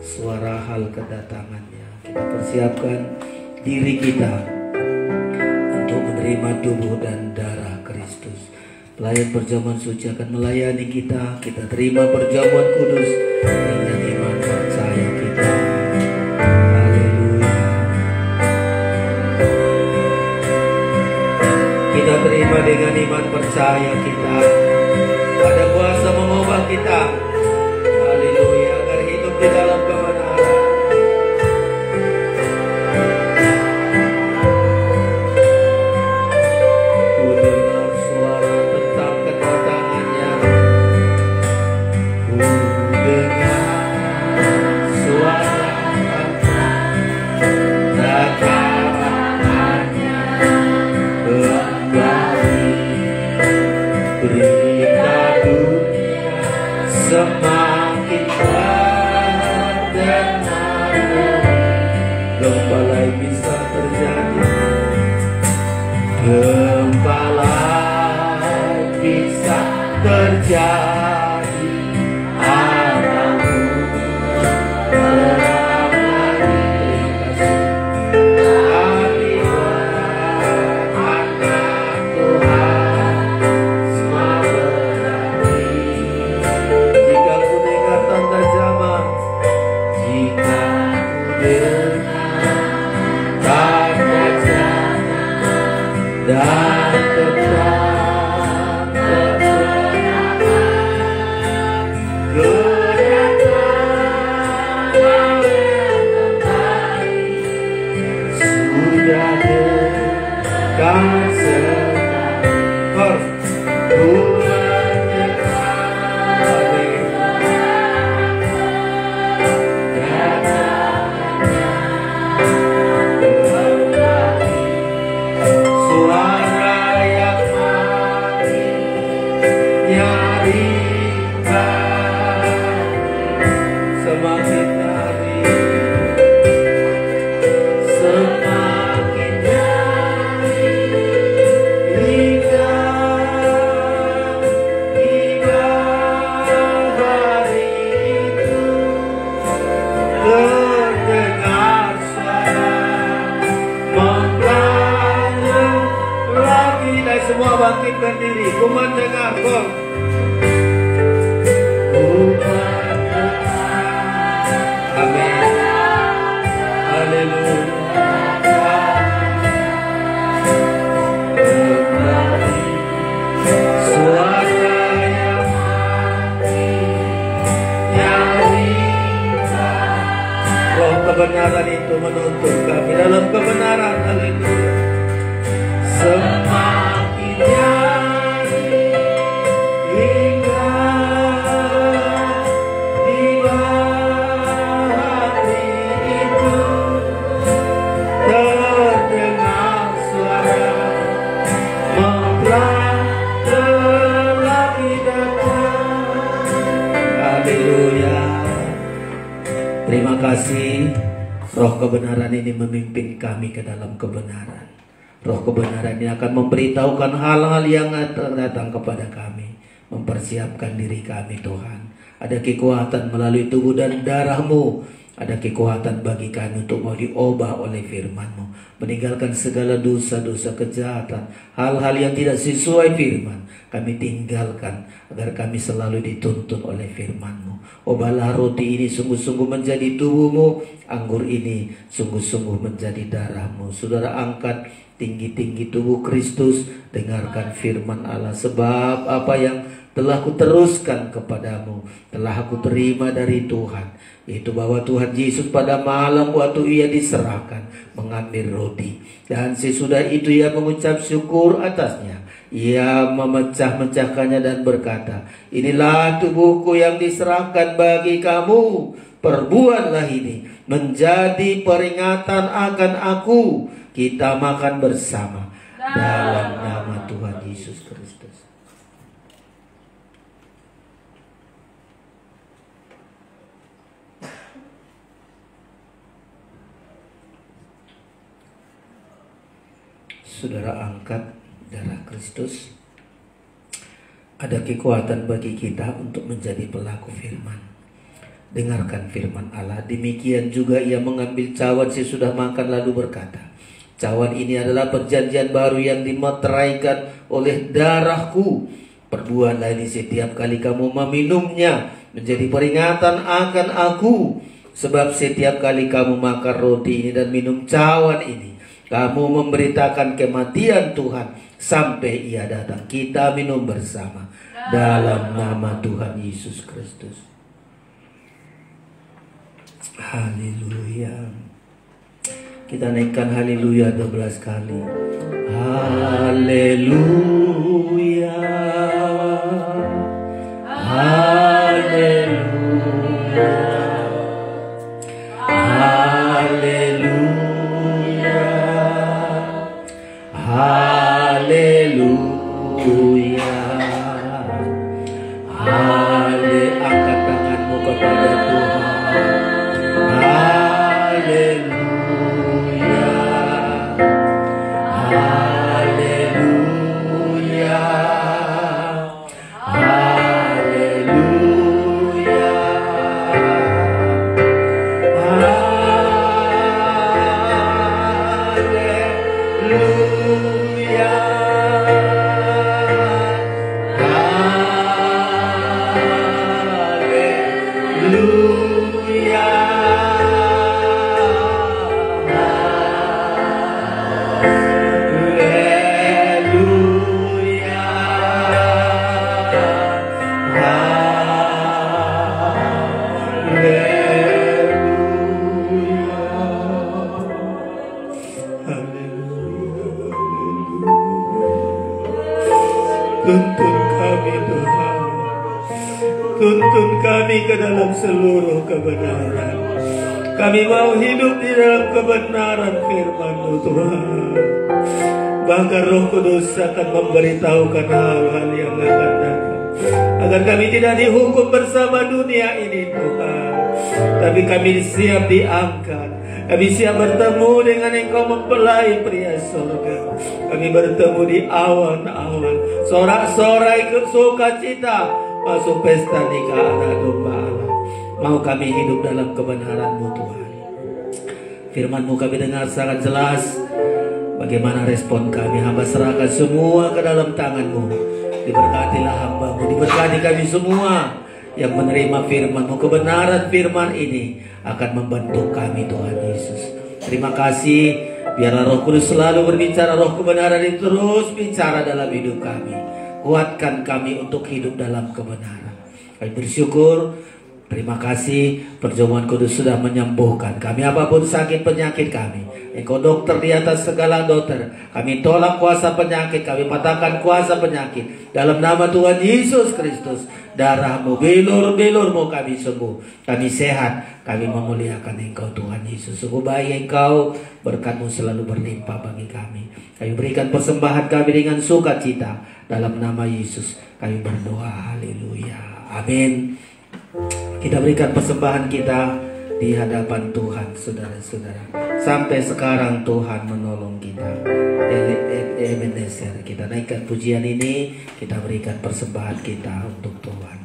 suara hal kedatangannya. Kita persiapkan diri kita untuk menerima tubuh dan darah Kristus. Pelayan perjamuan suci akan melayani kita. Kita terima perjamuan kudus dengan iman percaya kita. Haleluya. Kita terima dengan iman percaya kita. Ada kuasa mengubah kita. Haleluya, agar hidup di dalam kebenaran. Ku dengar suara tentang kedatangannya. Ku dengar suara tentang kedatangannya kembali. Berita dunia semakin terdengar, gempa lain bisa terjadi, gempa lain bisa terjadi, ataupun terang lagi. Terima kasih. tak percaya dan tetap sudah dekat semua bangkit berdiri, ku mendengar kau. Amin. Haleluya. Suara yang roh kebenaran itu menuntun kami dalam kebenaran. Haleluya. Semakin nyari hingga di hati itu terdengar suara mempelai datang. Haleluya. Terima kasih, roh kebenaran ini memimpin kami ke dalam kebenaran. Roh kebenaran ini akan memberitahukan hal-hal yang datang kepada kami, mempersiapkan diri kami, Tuhan. Ada kekuatan melalui tubuh dan darah-Mu. Ada kekuatan bagi kami untuk mau diubah oleh firman-Mu, meninggalkan segala dosa-dosa kejahatan, hal-hal yang tidak sesuai firman. Kami tinggalkan agar kami selalu dituntun oleh firman-Mu. Ubahlah roti ini sungguh-sungguh menjadi tubuh-Mu, anggur ini sungguh-sungguh menjadi darah-Mu. Saudara, angkat tinggi-tinggi tubuh Kristus, dengarkan firman Allah. Sebab apa yang telah kuteruskan kepadamu telah aku terima dari Tuhan, yaitu bahwa Tuhan Yesus pada malam waktu ia diserahkan mengambil roti, dan sesudah itu ia mengucap syukur atasnya. Ia memecah-mecahkannya dan berkata, inilah tubuhku yang diserahkan bagi kamu. Perbuatlah ini menjadi peringatan akan aku. Kita makan bersama dalam nama Tuhan Yesus Kristus. Saudara, angkat darah Kristus. Ada kekuatan bagi kita untuk menjadi pelaku firman. Dengarkan firman Allah. Demikian juga ia mengambil cawan sesudah makan lalu berkata, cawan ini adalah perjanjian baru yang dimeteraikan oleh darahku. Perbuatlah ini setiap kali kamu meminumnya menjadi peringatan akan aku. Sebab setiap kali kamu makan roti ini dan minum cawan ini, kamu memberitakan kematian Tuhan sampai ia datang. Kita minum bersama dalam nama Tuhan Yesus Kristus. Haleluya. Kita naikkan haleluya 12 kali. Haleluya. Haleluya. Haleluya. Haleluya. Angkat tanganmu kepada Tuhan. Haleluya. Haleluya. kami ke dalam seluruh kebenaran. Kami mau hidup di dalam kebenaran firman-Mu Tuhan. Bahkan Roh Kudus akan memberitahukan hal-hal yang akan datang, agar kami tidak dihukum bersama dunia ini Tuhan, tapi kami siap diangkat. Kami siap bertemu dengan Engkau mempelai pria surga. Kami bertemu di awan-awan, sorak-sorai sukacita masuk pesta nikah anak domba Allah. Mau kami hidup dalam kebenaran-Mu Tuhan. Firman-Mu kami dengar sangat jelas. Bagaimana respon kami? Hamba serahkan semua ke dalam tangan-Mu. Diberkatilah hamba-Mu, diberkati kami semua yang menerima firman-Mu. Kebenaran firman ini akan membentuk kami Tuhan Yesus. Terima kasih. Biarlah Roh Kudus selalu berbicara. Roh kebenaran itu terus bicara dalam hidup kami. Kuatkan kami untuk hidup dalam kebenaran. Kami bersyukur. Terima kasih, perjamuan kudus sudah menyembuhkan kami apapun sakit penyakit kami. Engkau dokter di atas segala dokter. Kami tolak kuasa penyakit, kami patahkan kuasa penyakit. Dalam nama Tuhan Yesus Kristus, darah-Mu, bilur-bilur-Mu kami sembuh. Kami sehat, kami memuliakan Engkau Tuhan Yesus. Sungguh baik Engkau, berkat-Mu selalu berlimpah bagi kami. Kami berikan persembahan kami dengan sukacita. Dalam nama Yesus kami berdoa, haleluya, amin. Kita berikan persembahan kita di hadapan Tuhan, saudara-saudara. Sampai sekarang Tuhan menolong kita. Ebenezer, kita naikkan pujian ini, kita berikan persembahan kita untuk Tuhan.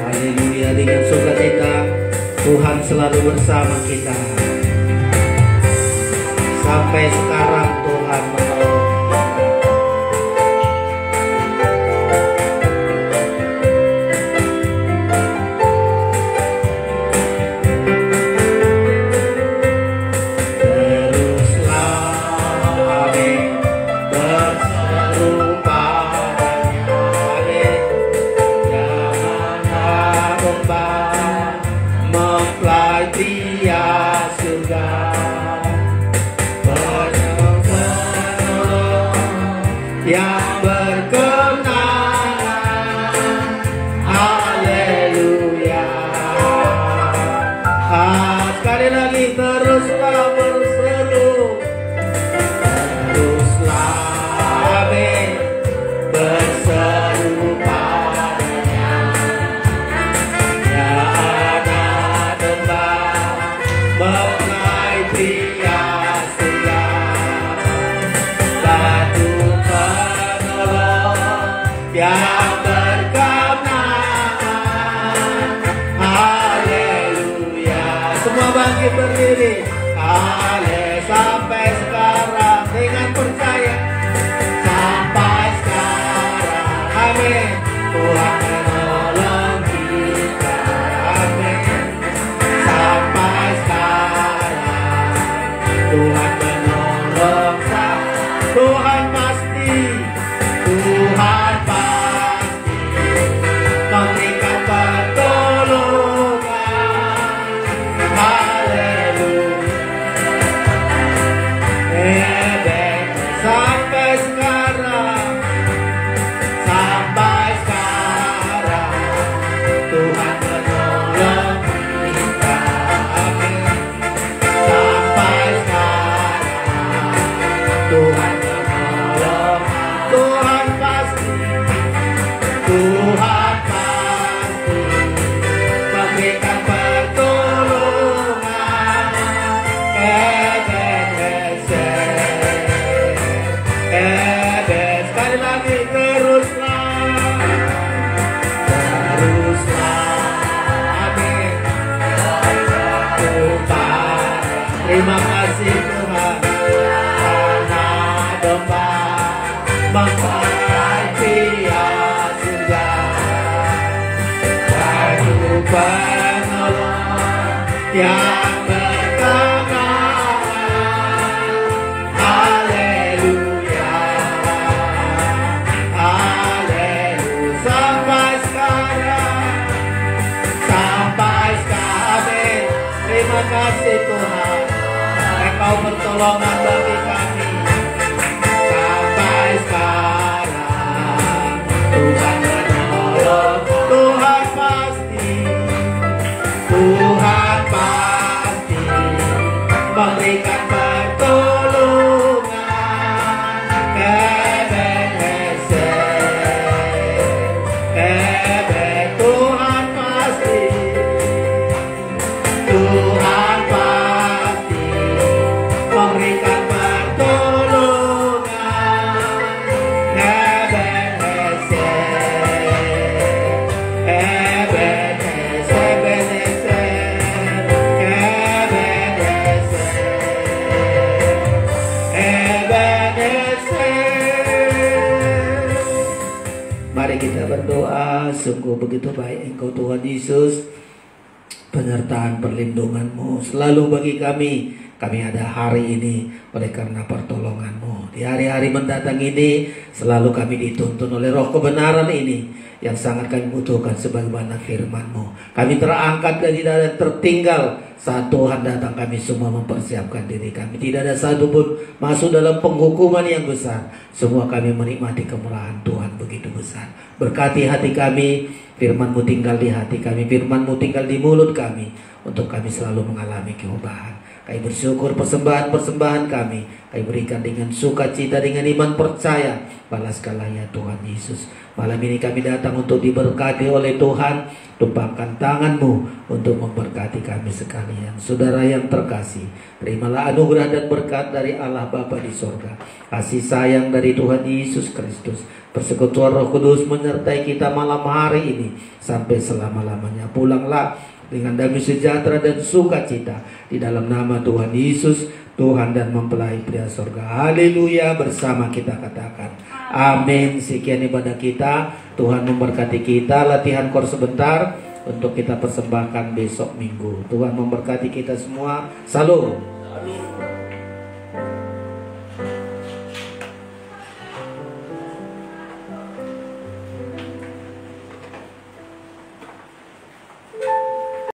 Haleluya, dengan sukacita Tuhan selalu bersama kita. Sampai sekarang Tuhan menolong. Berdiri, sampai sekarang dengan percaya, sampai sekarang, amin. Tuhan menolong kita, amin. Sampai sekarang, Tuhan menolong saya. Tuhan pasti memberikan pertolongan. Sampai sekarang Tuhan menolong kita, amin. Sampai sekarang Tuhan menolong, Tuhan pasti memberikan pertolongan. Sekali lagi, teruslah, amin. Terima kasih Tuhan, anak domba mempelai pria surga, Batu penolong yang berkenan. Haleluya, haleluya. Sampai sekarang, terima kasih Tuhan, Engkau pertolongan bagi kami. Sampai sekarang Tuhan menolong berdoa, sungguh begitu baik Engkau Tuhan Yesus. Penyertaan perlindungan-Mu selalu bagi kami. Kami ada hari ini oleh karena pertolongan-Mu. Di hari-hari mendatang ini selalu kami dituntun oleh roh kebenaran ini yang sangat kami butuhkan sebagaimana firman-Mu. Kami terangkat dan tidak ada tertinggal saat Tuhan datang. Kami semua mempersiapkan diri kami. Tidak ada satu pun masuk dalam penghukuman yang besar. Semua kami menikmati kemurahan Tuhan begitu besar. Berkati hati kami, firman-Mu tinggal di hati kami, firman-Mu tinggal di mulut kami, untuk kami selalu mengalami keubah. Kami bersyukur persembahan-persembahan kami kami berikan dengan sukacita, dengan iman percaya. Balaskanlah ya Tuhan Yesus. Malam ini kami datang untuk diberkati oleh Tuhan. Tumpangkan tangan-Mu untuk memberkati kami sekalian. Saudara yang terkasih, terimalah anugerah dan berkat dari Allah Bapa di sorga, kasih sayang dari Tuhan Yesus Kristus, persekutuan Roh Kudus menyertai kita malam hari ini sampai selama-lamanya. Pulanglah dengan damai sejahtera dan sukacita di dalam nama Tuhan Yesus, Tuhan dan mempelai pria sorga. Haleluya. Bersama kita katakan amin. Sekian ibadah kita. Tuhan memberkati kita. Latihan kor sebentar untuk kita persembahkan besok minggu. Tuhan memberkati kita semua. Salam.